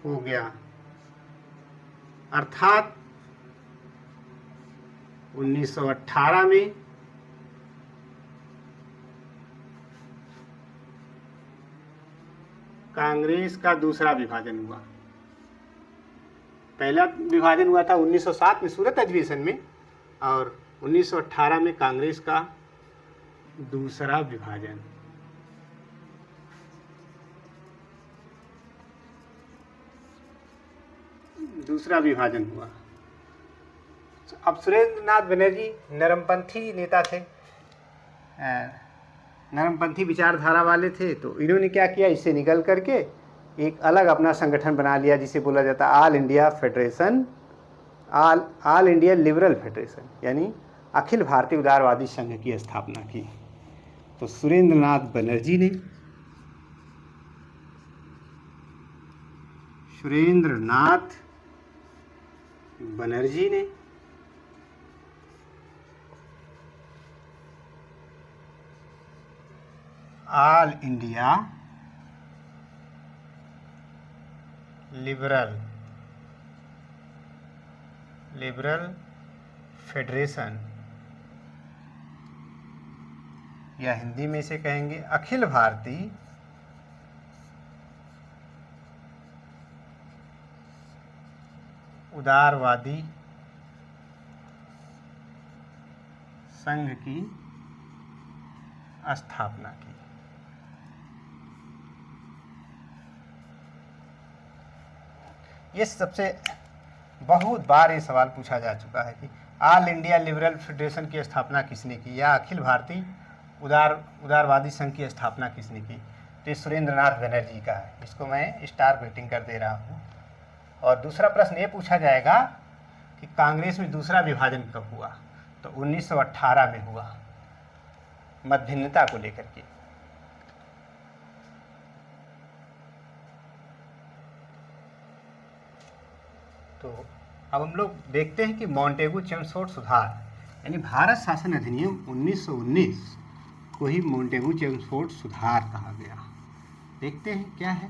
हो गया, अर्थात 1918 में कांग्रेस का दूसरा विभाजन हुआ। पहला विभाजन हुआ था 1907 में सूरत अधिवेशन में, और 1918 में कांग्रेस का दूसरा विभाजन। हुआ। अब सुरेंद्र नाथ बनर्जी नरमपंथी नेता थे, नरमपंथी विचारधारा वाले थे। तो इन्होंने क्या किया, इससे निकल करके एक अलग अपना संगठन बना लिया जिसे बोला जाता है ऑल इंडिया लिबरल फेडरेशन, यानी अखिल भारतीय उदारवादी संघ की स्थापना की। तो सुरेंद्र नाथ बनर्जी ने ऑल इंडिया लिबरल फेडरेशन, या हिंदी में इसे कहेंगे अखिल भारतीय उदारवादी संघ की स्थापना की। ये सबसे बहुत बार ये सवाल पूछा जा चुका है कि ऑल इंडिया लिबरल फेडरेशन की स्थापना किसने की, या अखिल भारतीय उदारवादी संघ की स्थापना किसने की। तो सुरेंद्र नाथ बनर्जी का है, इसको मैं स्टार रेटिंग कर दे रहा हूँ। और दूसरा प्रश्न ये पूछा जाएगा कि कांग्रेस में दूसरा विभाजन कब हुआ, तो 1918 में हुआ, मत भिन्नता को लेकर के। तो अब हम लोग देखते हैं कि मोंटेगू चेम्सफोर्ड सुधार, यानी भारत शासन अधिनियम 1919 को ही मोंटेगू चेम्सफोर्ड सुधार कहा गया। देखते हैं क्या है,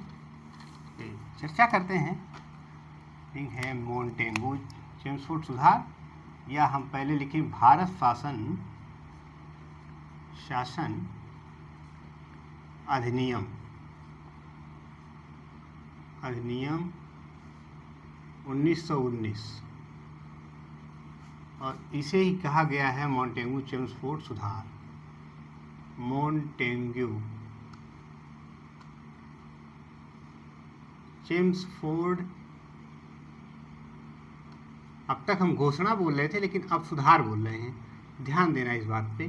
चर्चा करते हैं। ठीक है, मोंटेगू चेम्सफोर्ड सुधार, या हम पहले लिखें भारत शासन अधिनियम 1919, और इसे ही कहा गया है मोंटेगू चेम्सफोर्ड सुधार। मोंटेग्यू चेम्सफोर्ड, अब तक हम घोषणा बोल रहे थे लेकिन अब सुधार बोल रहे हैं, ध्यान देना इस बात पे।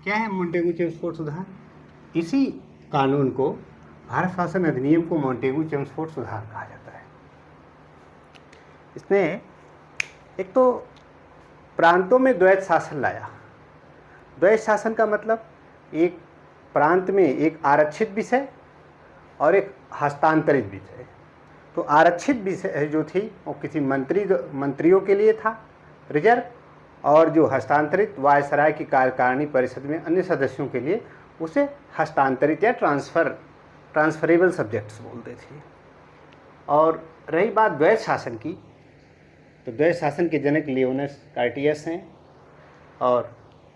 क्या है मोंटेगू चेम्सफोर्ड सुधार? इसी कानून को, भारत शासन अधिनियम को मोंटेगू चेम्सफोर्ड सुधार कहा जाता है। इसने एक तो प्रांतों में द्वैत शासन लाया। द्वैत शासन का मतलब एक प्रांत में एक आरक्षित विषय और एक हस्तांतरित विषय। तो आरक्षित विषय जो थी वो किसी मंत्रियों के लिए था रिजर्व, और जो हस्तांतरित वायसराय की कार्यकारिणी परिषद में अन्य सदस्यों के लिए, उसे हस्तांतरित या ट्रांसफ़र ट्रांसफरेबल सब्जेक्ट्स बोलते थे। और रही बात द्वैत शासन की, तो द्वैत शासन के जनक लियोनस कार्टियस हैं, और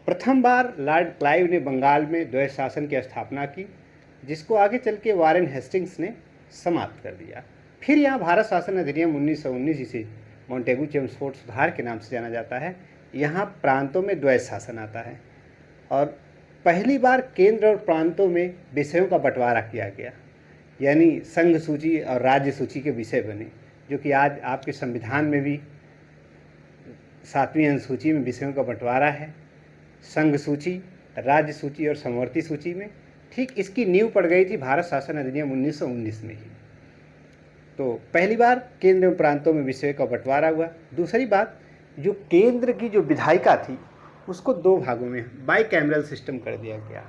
प्रथम बार लॉर्ड क्लाइव ने बंगाल में द्वैत शासन की स्थापना की, जिसको आगे चल के वारेन हेस्टिंग्स ने समाप्त कर दिया। फिर यहाँ भारत शासन अधिनियम 1919, जिसे मोंटेगू चेम्सफोर्ड सुधार के नाम से जाना जाता है, यहाँ प्रांतों में द्वैत शासन आता है और पहली बार केंद्र और प्रांतों में विषयों का बंटवारा किया गया, यानी संघ सूची और राज्य सूची के विषय बने, जो कि आज आपके संविधान में भी 7वीं अनुसूची में विषयों का बंटवारा है, संघ सूची, राज्य सूची और समवर्ती सूची में। ठीक इसकी नींव पड़ गई थी भारत शासन अधिनियम 1919 में ही। तो पहली बार केंद्र और प्रांतों में विषय का बंटवारा हुआ। दूसरी बात, जो केंद्र की जो विधायिका थी उसको 2 भागों में बाई कैमरल सिस्टम कर दिया गया,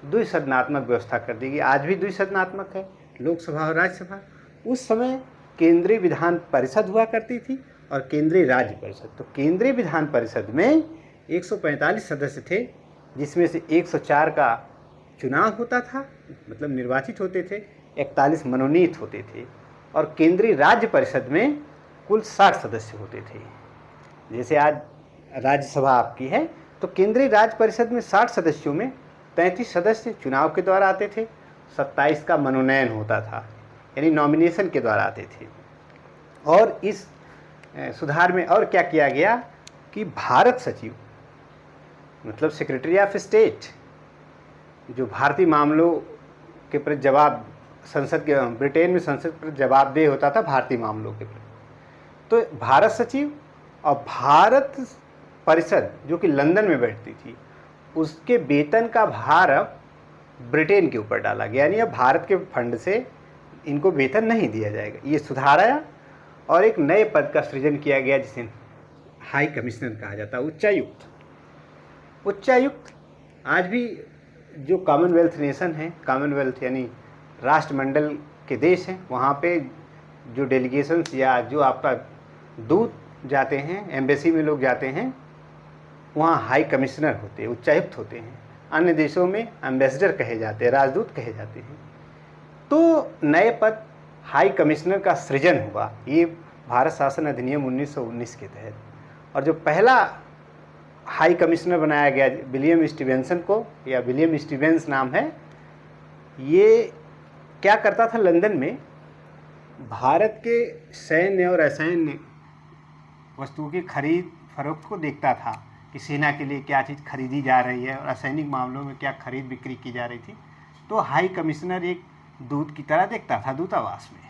द्विसदनात्मक व्यवस्था कर दी गई। आज भी द्विसदनात्मक है, लोकसभा और राज्यसभा। उस समय केंद्रीय विधान परिषद हुआ करती थी और केंद्रीय राज्य परिषद। तो केंद्रीय विधान परिषद में 145 सदस्य थे, जिसमें से 104 का चुनाव होता था, मतलब निर्वाचित होते थे, 41 मनोनीत होते थे, और केंद्रीय राज्य परिषद में कुल 60 सदस्य होते थे। जैसे आज राज्यसभा आपकी है, तो केंद्रीय राज्य परिषद में 60 सदस्यों में 33 सदस्य चुनाव के द्वारा आते थे, 27 का मनोनयन होता था, यानी नॉमिनेशन के द्वारा आते थे। और इस सुधार में और क्या किया गया कि भारत सचिव, मतलब सेक्रेटरी ऑफ स्टेट, जो भारतीय मामलों के प्रति जवाब संसद के, ब्रिटेन में संसद पर जवाबदेह होता था भारतीय मामलों के प्रति, तो भारत सचिव और भारत परिषद जो कि लंदन में बैठती थी, उसके वेतन का भार अब ब्रिटेन के ऊपर डाला गया, यानी अब भारत के फंड से इनको वेतन नहीं दिया जाएगा। ये सुधार आया और एक नए पद का सृजन किया गया, जिसे हाई कमिश्नर कहा जाता है, उच्चायुक्त। उच्चायुक्त आज भी जो कॉमनवेल्थ नेशन है, कॉमनवेल्थ यानी राष्ट्रमंडल के देश हैं, वहाँ पे जो डेलीगेशंस या जो आपका दूत जाते हैं, एम्बेसी में लोग जाते हैं, वहाँ हाई कमिश्नर होते हैं, उच्चायुक्त होते हैं। अन्य देशों में एम्बेसडर कहे जाते हैं, राजदूत कहे जाते हैं। तो नए पद हाई कमिश्नर का सृजन हुआ, ये भारत शासन अधिनियम 1919 के तहत। और जो पहला हाई कमिश्नर बनाया गया विलियम स्टीवेंसन को, या विलियम स्टीवेंस नाम है, ये क्या करता था, लंदन में भारत के सैन्य और असैन्य वस्तुओं की खरीद फरोख्त को देखता था कि सेना के लिए क्या चीज़ खरीदी जा रही है और असैनिक मामलों में क्या खरीद बिक्री की जा रही थी। तो हाई कमिश्नर एक दूत की तरह देखता था दूतावास में।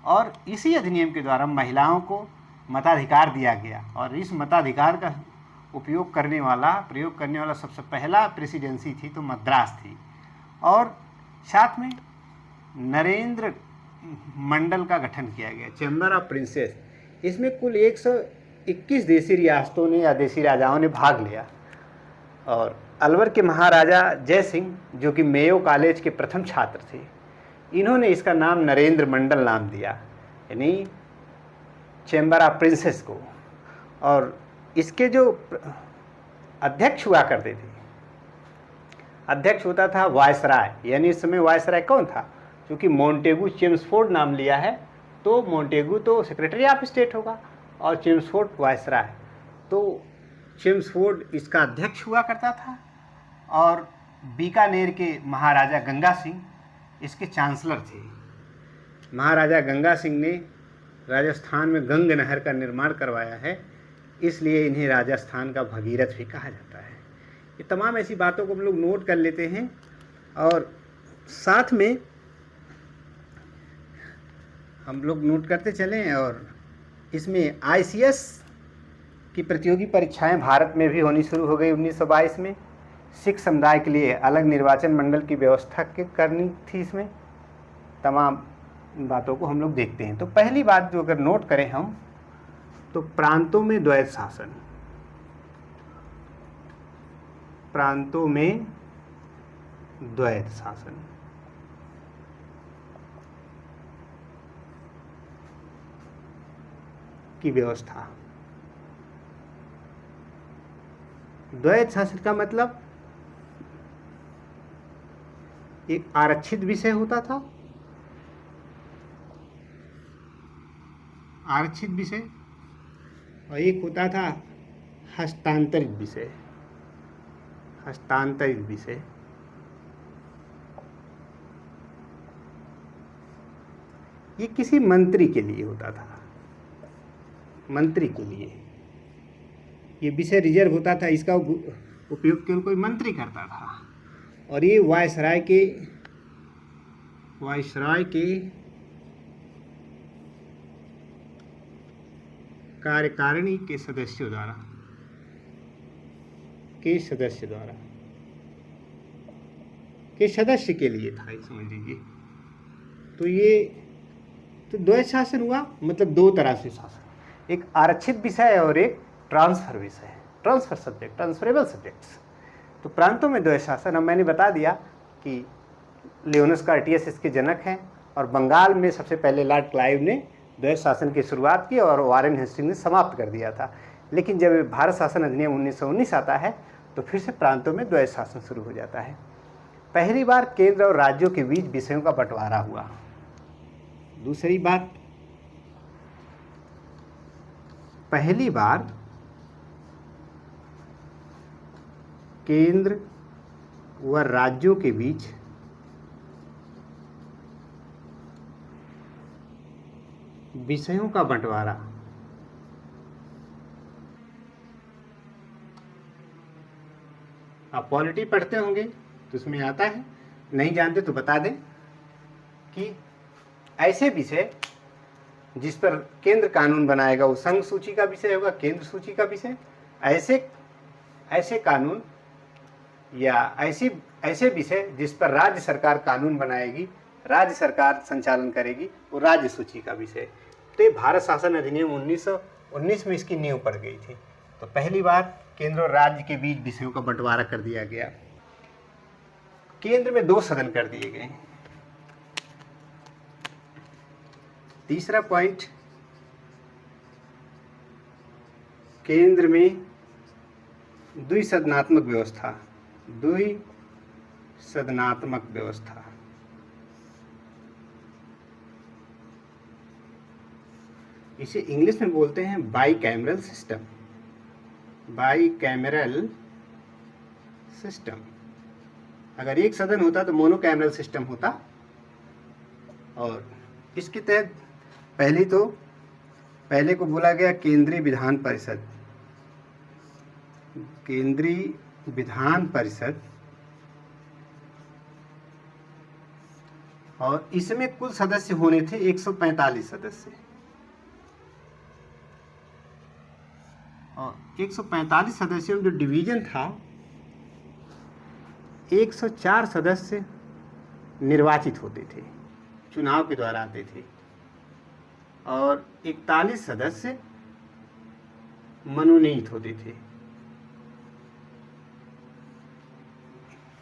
और इसी अधिनियम के द्वारा महिलाओं को मताधिकार दिया गया, और इस मताधिकार का प्रयोग करने वाला सबसे पहला प्रेसिडेंसी थी तो मद्रास थी। और साथ में नरेंद्र मंडल का गठन किया गया, चैम्बर ऑफ प्रिंसेस। इसमें कुल 121 देसी रियासतों ने या देसी राजाओं ने भाग लिया। और अलवर के महाराजा जय सिंह, जो कि मेयो कॉलेज के प्रथम छात्र थे, इन्होंने इसका नाम नरेंद्र मंडल नाम दिया, यानी चैम्बर ऑफ प्रिंसेस को। और इसके जो अध्यक्ष हुआ करते थे, अध्यक्ष होता था वायसराय, यानी इस समय वायसराय कौन था, क्योंकि मोंटेगू चेम्सफोर्ड नाम लिया है, तो मोंटेगू तो सेक्रेटरी ऑफ स्टेट होगा और चेम्सफोर्ड वायसराय। तो चेम्सफोर्ड इसका अध्यक्ष हुआ करता था, और बीकानेर के महाराजा गंगा सिंह इसके चांसलर थे। महाराजा गंगा सिंह ने राजस्थान में गंग नहर का निर्माण करवाया है, इसलिए इन्हें राजस्थान का भगीरथ भी कहा जाता है। ये तमाम ऐसी बातों को हम लोग नोट कर लेते हैं। और साथ में हम लोग नोट करते चलें, और इसमें ICS की प्रतियोगी परीक्षाएं भारत में भी होनी शुरू हो गई 1922 में। सिख समुदाय के लिए अलग निर्वाचन मंडल की व्यवस्था करनी थी। इसमें तमाम बातों को हम लोग देखते हैं। तो पहली बात जो अगर नोट करें हम, तो प्रांतों में द्वैत शासन, प्रांतों में द्वैत शासन। की व्यवस्था। द्वैत शासन का मतलब एक आरक्षित विषय होता था, आरक्षित विषय, और एक होता था हस्तांतरित विषय। हस्तांतरित विषय ये किसी मंत्री के लिए होता था, मंत्री के लिए ये विषय रिजर्व होता था, इसका उपयोग केवल कोई मंत्री करता था। और ये वायसराय के कार्यकारिणी के सदस्यों द्वारा के सदस्य के लिए था, ये समझ लीजिए। तो ये तो द्वैत शासन हुआ, मतलब दो तरह से शासन, एक आरक्षित विषय और एक ट्रांसफर विषय, ट्रांसफर सब्जेक्ट, ट्रांसफरेबल सब्जेक्ट्स। तो प्रांतों में द्वैत शासन, अब मैंने बता दिया कि लियोनस कार्टियस इसके जनक हैं, और बंगाल में सबसे पहले लॉर्ड क्लाइव ने द्वैत शासन की शुरुआत की और वारेन हेस्टिंग्स ने समाप्त कर दिया था। लेकिन जब भारत शासन अधिनियम 1919 आता है तो फिर से प्रांतों में द्वैत शासन शुरू हो जाता है। पहली बार केंद्र और राज्यों के बीच विषयों का बंटवारा हुआ। दूसरी बात, पहली बार केंद्र व राज्यों के बीच विषयों का बंटवारा। आप पॉलिटी पढ़ते होंगे तो उसमें आता है, नहीं जानते तो बता दें कि ऐसे विषय जिस पर केंद्र कानून बनाएगा वो संघ सूची का विषय होगा, केंद्र सूची का विषय। ऐसे कानून या ऐसे विषय जिस पर राज्य सरकार कानून बनाएगी, राज्य सरकार संचालन करेगी, वो राज्य सूची का विषय। तो ये भारत शासन अधिनियम 1919 में इसकी नींव पड़ गई थी। तो पहली बार केंद्र और राज्य के बीच विषयों का बंटवारा कर दिया गया। केंद्र में 2 सदन कर दिए गए। तीसरा पॉइंट, केंद्र में द्विसदनात्मक व्यवस्था। इसे इंग्लिश में बोलते हैं बाईकैमरल सिस्टम। अगर एक सदन होता तो मोनोकैमरल सिस्टम होता। और इसके तहत पहले को बोला गया केंद्रीय विधान परिषद, और इसमें कुल सदस्य होने थे 145 सदस्य, और 145 सदस्यों में जो डिवीजन था, 104 सदस्य निर्वाचित होते थे, चुनाव के द्वारा आते थे, और 41 सदस्य मनोनीत होते थे।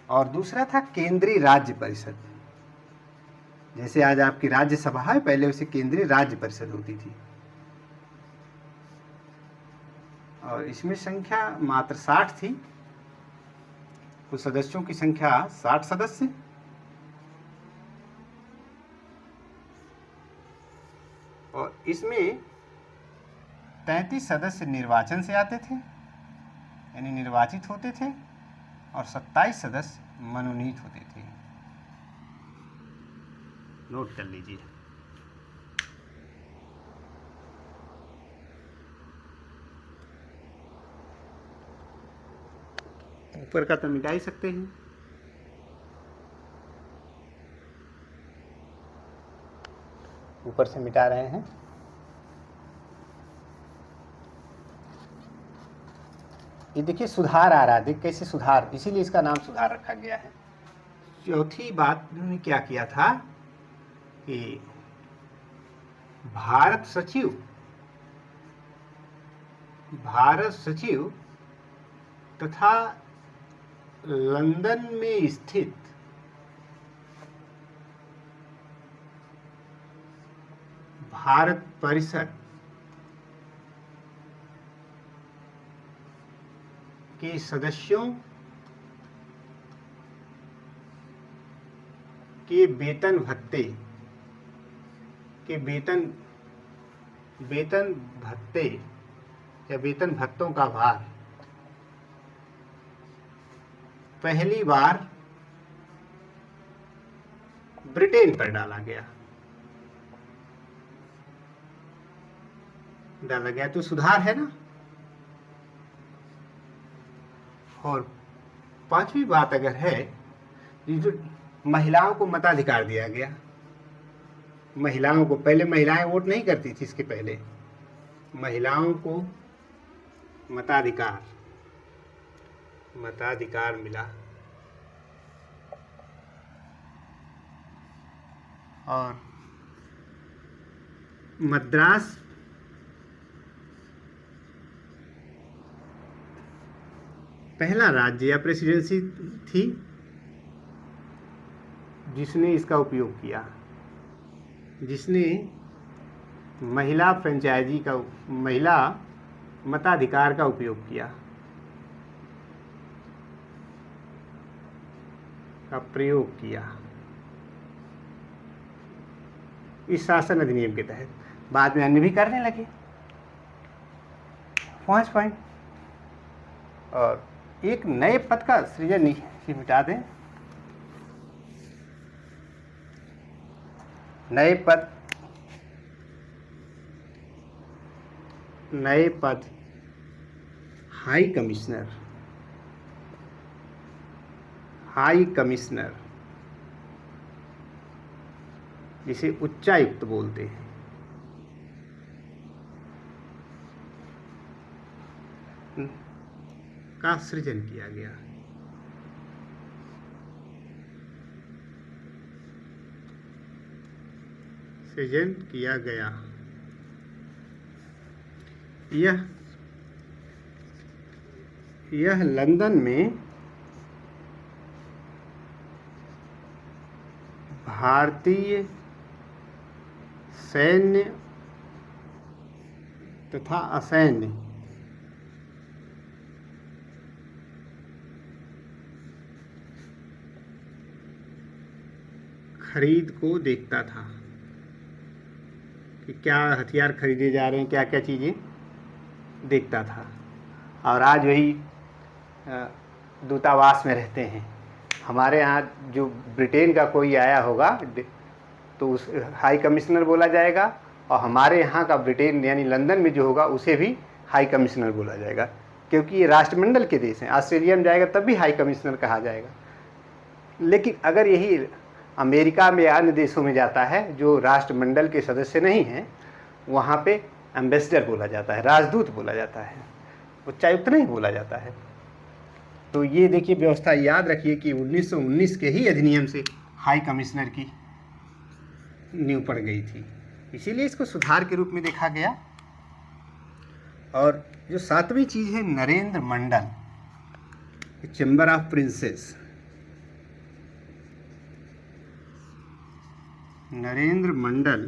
और दूसरा था केंद्रीय राज्य परिषद। जैसे आज आपकी राज्यसभा है, पहले उसे केंद्रीय राज्य परिषद होती थी, और इसमें संख्या मात्र 60 थी। कुल सदस्यों की संख्या 60 सदस्य। और इसमें 33 सदस्य निर्वाचन से आते थे, यानी निर्वाचित होते थे, और 27 सदस्य मनोनीत होते थे। नोट कर लीजिए। ऊपर का तो मिटा ही सकते हैं। ऊपर से मिटा रहे हैं। ये देखिए सुधार आ रहा है, देख कैसे सुधार, इसीलिए इसका नाम सुधार रखा गया है। चौथी बात उन्होंने क्या किया था कि भारत सचिव तथा लंदन में स्थित भारत परिषद के सदस्यों कि वेतन भत्ते वेतन भत्ते या वेतन भत्तों का भार पहली बार ब्रिटेन पर डाला गया तो सुधार है ना। और पांचवी बात अगर है, ये जो महिलाओं को मताधिकार दिया गया, महिलाओं को, पहले महिलाएं वोट नहीं करती थी, इसके पहले महिलाओं को मताधिकार मिला। और मद्रास पहला राज्य या प्रेसिडेंसी थी जिसने इसका उपयोग किया, जिसने महिला फ्रेंचाइजी का, महिला मताधिकार का उपयोग किया, का प्रयोग किया इस शासन अधिनियम के तहत। बाद में अन्य भी करने लगे। 5 पॉइंट। और एक नए पद का सृजन ही मिटा दें। नए पद हाई कमिश्नर, जिसे उच्चायुक्त बोलते हैं, का सृजन किया गया। यह लंदन में भारतीय सैन्य तथा असैन्य खरीद को देखता था कि क्या हथियार खरीदे जा रहे हैं, क्या क्या चीज़ें देखता था। और आज वही दूतावास में रहते हैं। हमारे यहाँ जो ब्रिटेन का कोई आया होगा तो उस हाई कमिश्नर बोला जाएगा, और हमारे यहाँ का ब्रिटेन यानी लंदन में जो होगा उसे भी हाई कमिश्नर बोला जाएगा, क्योंकि ये राष्ट्रमंडल के देश हैं। ऑस्ट्रेलिया में जाएगा तब भी हाई कमिश्नर कहा जाएगा। लेकिन अगर यही अमेरिका में या अन्य देशों में जाता है जो राष्ट्रमंडल के सदस्य नहीं हैं, वहाँ पे एम्बेसडर बोला जाता है, राजदूत बोला जाता है, उच्चायुक्त नहीं बोला जाता है। तो ये देखिए व्यवस्था याद रखिए कि 1919 के ही अधिनियम से हाई कमिश्नर की नींव पड़ गई थी, इसीलिए इसको सुधार के रूप में देखा गया। और जो 7वीं चीज़ है नरेंद्र मंडल, चैम्बर ऑफ प्रिंसेस। नरेंद्र मंडल,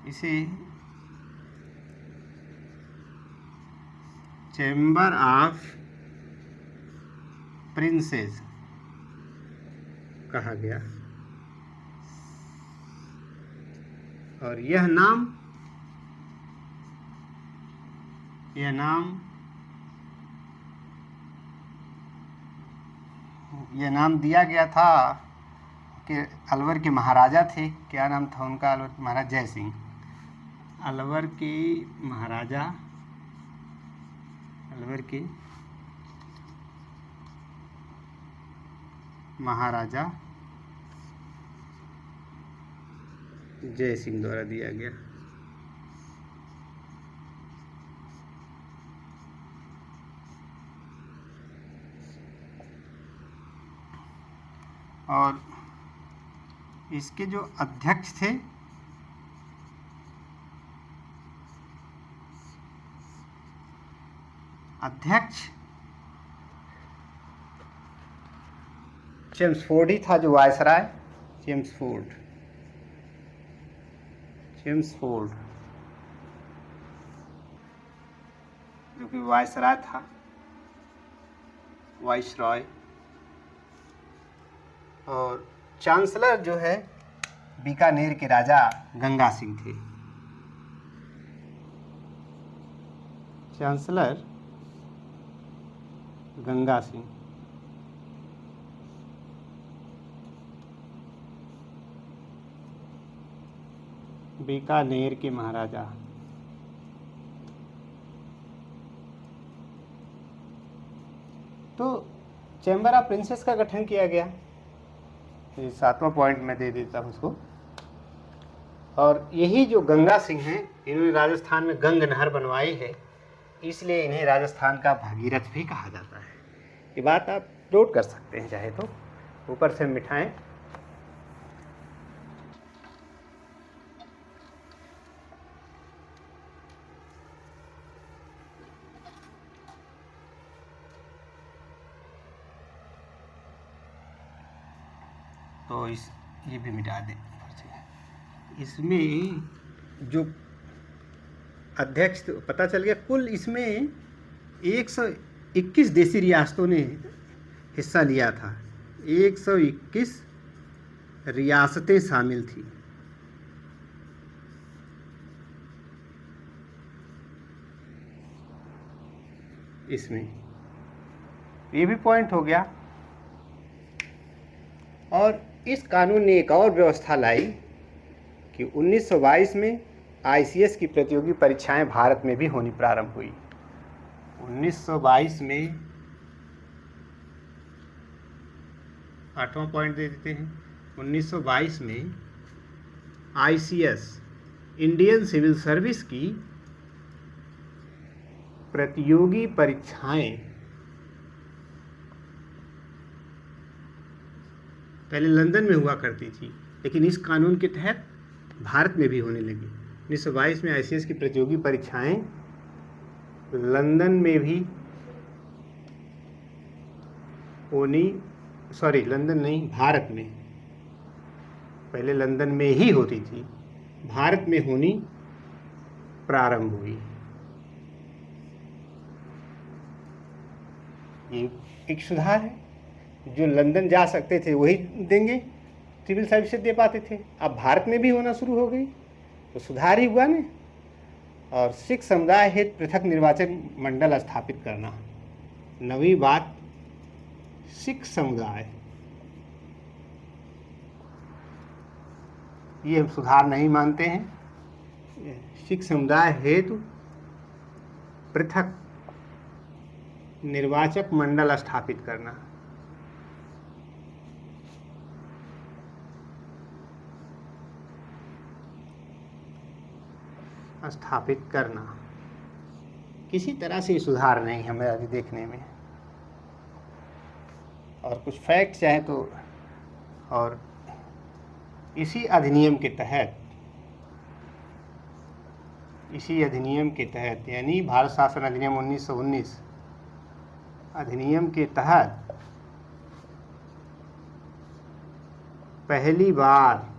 इसे चैम्बर ऑफ प्रिंसेस कहा गया। और यह नाम दिया गया था कि अलवर के महाराजा थे, क्या नाम था उनका? अलवर के महाराजा जय सिंह। अलवर के महाराजा जय सिंह द्वारा दिया गया। और इसके जो अध्यक्ष थे चेम्सफोर्ड ही था, जो वायसराय चेम्सफोर्ड जो कि वायसराय था, वाइसरॉय। और चांसलर जो है बीकानेर के राजा गंगा सिंह थे। चांसलर गंगा सिंह। बीकानेर के महाराजा। तो चैम्बर ऑफ प्रिंसेस का गठन किया गया। ये 7वां पॉइंट मैं दे देता हूँ उसको। और यही जो गंगा सिंह हैं, इन्होंने राजस्थान में गंग नहर बनवाई है, इसलिए इन्हें राजस्थान का भगीरथ भी कहा जाता है। ये बात आप नोट कर सकते हैं चाहे तो, ऊपर से मिठाएं। तो ये भी मिटा दें। इसमें जो अध्यक्ष पता चल गया, कुल इसमें 121 देसी रियासतों ने हिस्सा लिया था। 121 रियासतें शामिल थी। इसमें ये भी पॉइंट हो गया। और इस कानून ने एक और व्यवस्था लाई कि 1922 में आईसीएस की प्रतियोगी परीक्षाएं भारत में भी होनी प्रारंभ हुई। 1922 में 8वां पॉइंट दे देते हैं। 1922 में आईसीएस, इंडियन सिविल सर्विस की प्रतियोगी परीक्षाएं पहले लंदन में हुआ करती थी, लेकिन इस कानून के तहत भारत में भी होने लगी। 1922 में आईसीएस की प्रतियोगी परीक्षाएं लंदन में भी लंदन नहीं, भारत में। पहले लंदन में ही होती थी, भारत में होनी प्रारंभ हुई। ये एक सुधार है। जो लंदन जा सकते थे वही देंगे, सिविल सर्विस दे पाते थे, अब भारत में भी होना शुरू हो गई, तो सुधार ही हुआ ना। और सिख समुदाय हेतु पृथक निर्वाचन मंडल स्थापित करना, नवी बात। सिख समुदाय, ये हम सुधार नहीं मानते हैं। सिख समुदाय हेतु पृथक निर्वाचक मंडल स्थापित करना। स्थापित करना किसी तरह से सुधार नहीं हमें अभी देखने में। और कुछ फैक्ट चाहे तो, और इसी अधिनियम के तहत यानी भारत शासन अधिनियम 1919 अधिनियम के तहत पहली बार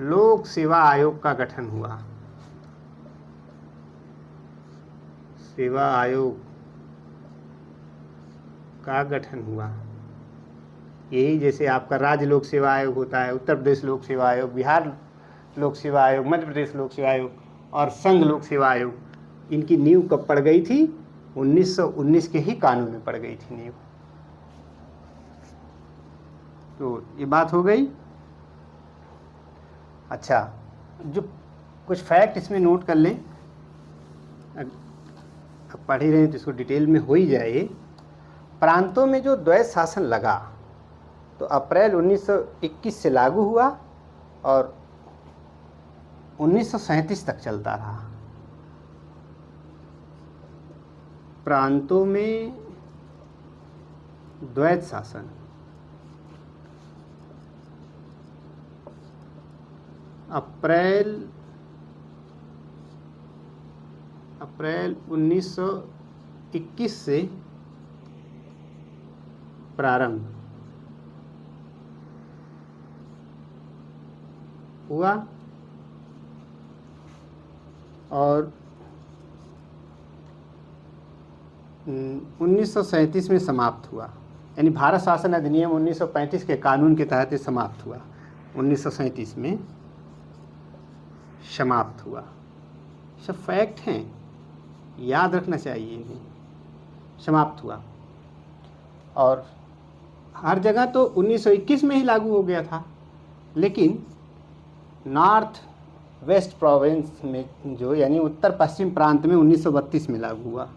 लोक सेवा आयोग का गठन हुआ। सेवा आयोग का गठन हुआ। यही जैसे आपका राज्य लोक सेवा आयोग होता है, उत्तर प्रदेश लोक सेवा आयोग, बिहार लोक सेवा आयोग, मध्य प्रदेश लोक सेवा आयोग और संघ लोक सेवा आयोग, इनकी नींव कब पड़ गई थी? 1919 के ही कानून में पड़ गई थी नींव। तो ये बात हो गई। अच्छा, जो कुछ फैक्ट इसमें नोट कर लें, अब पढ़ ही रहे हैं तो इसको डिटेल में हो ही जाए। प्रांतों में जो द्वैत शासन लगा तो अप्रैल 1921 से लागू हुआ और 1937 तक चलता रहा। प्रांतों में द्वैत शासन अप्रैल 1921 से प्रारंभ हुआ और 1937 में समाप्त हुआ। यानी भारत शासन अधिनियम 1935 के कानून के तहत ये समाप्त हुआ। 1937 में समाप्त हुआ। सब फैक्ट हैं, याद रखना चाहिए इन्हें। समाप्त हुआ और हर जगह तो 1921 में ही लागू हो गया था, लेकिन नॉर्थ वेस्ट प्रोविंस में जो यानी उत्तर पश्चिम प्रांत में 1932 में लागू हुआ।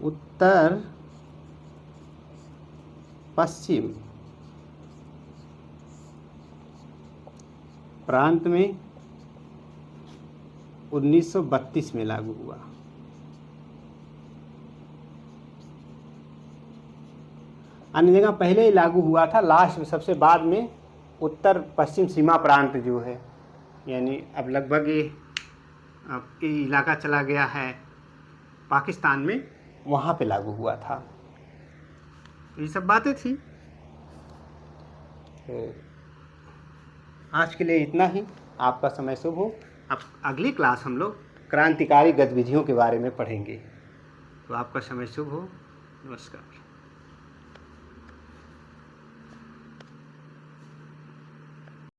उत्तर पश्चिम प्रांत में 1932 में लागू हुआ। अन्य जगह पहले ही लागू हुआ था, लास्ट में सबसे बाद में उत्तर पश्चिम सीमा प्रांत जो है, यानी अब लगभग ये इलाका चला गया है पाकिस्तान में, वहाँ पे लागू हुआ था। ये सब बातें थी। तो आज के लिए इतना ही। आपका समय शुभ हो। अब अगली क्लास हम लोग क्रांतिकारी गतिविधियों के बारे में पढ़ेंगे। तो आपका समय शुभ हो। नमस्कार।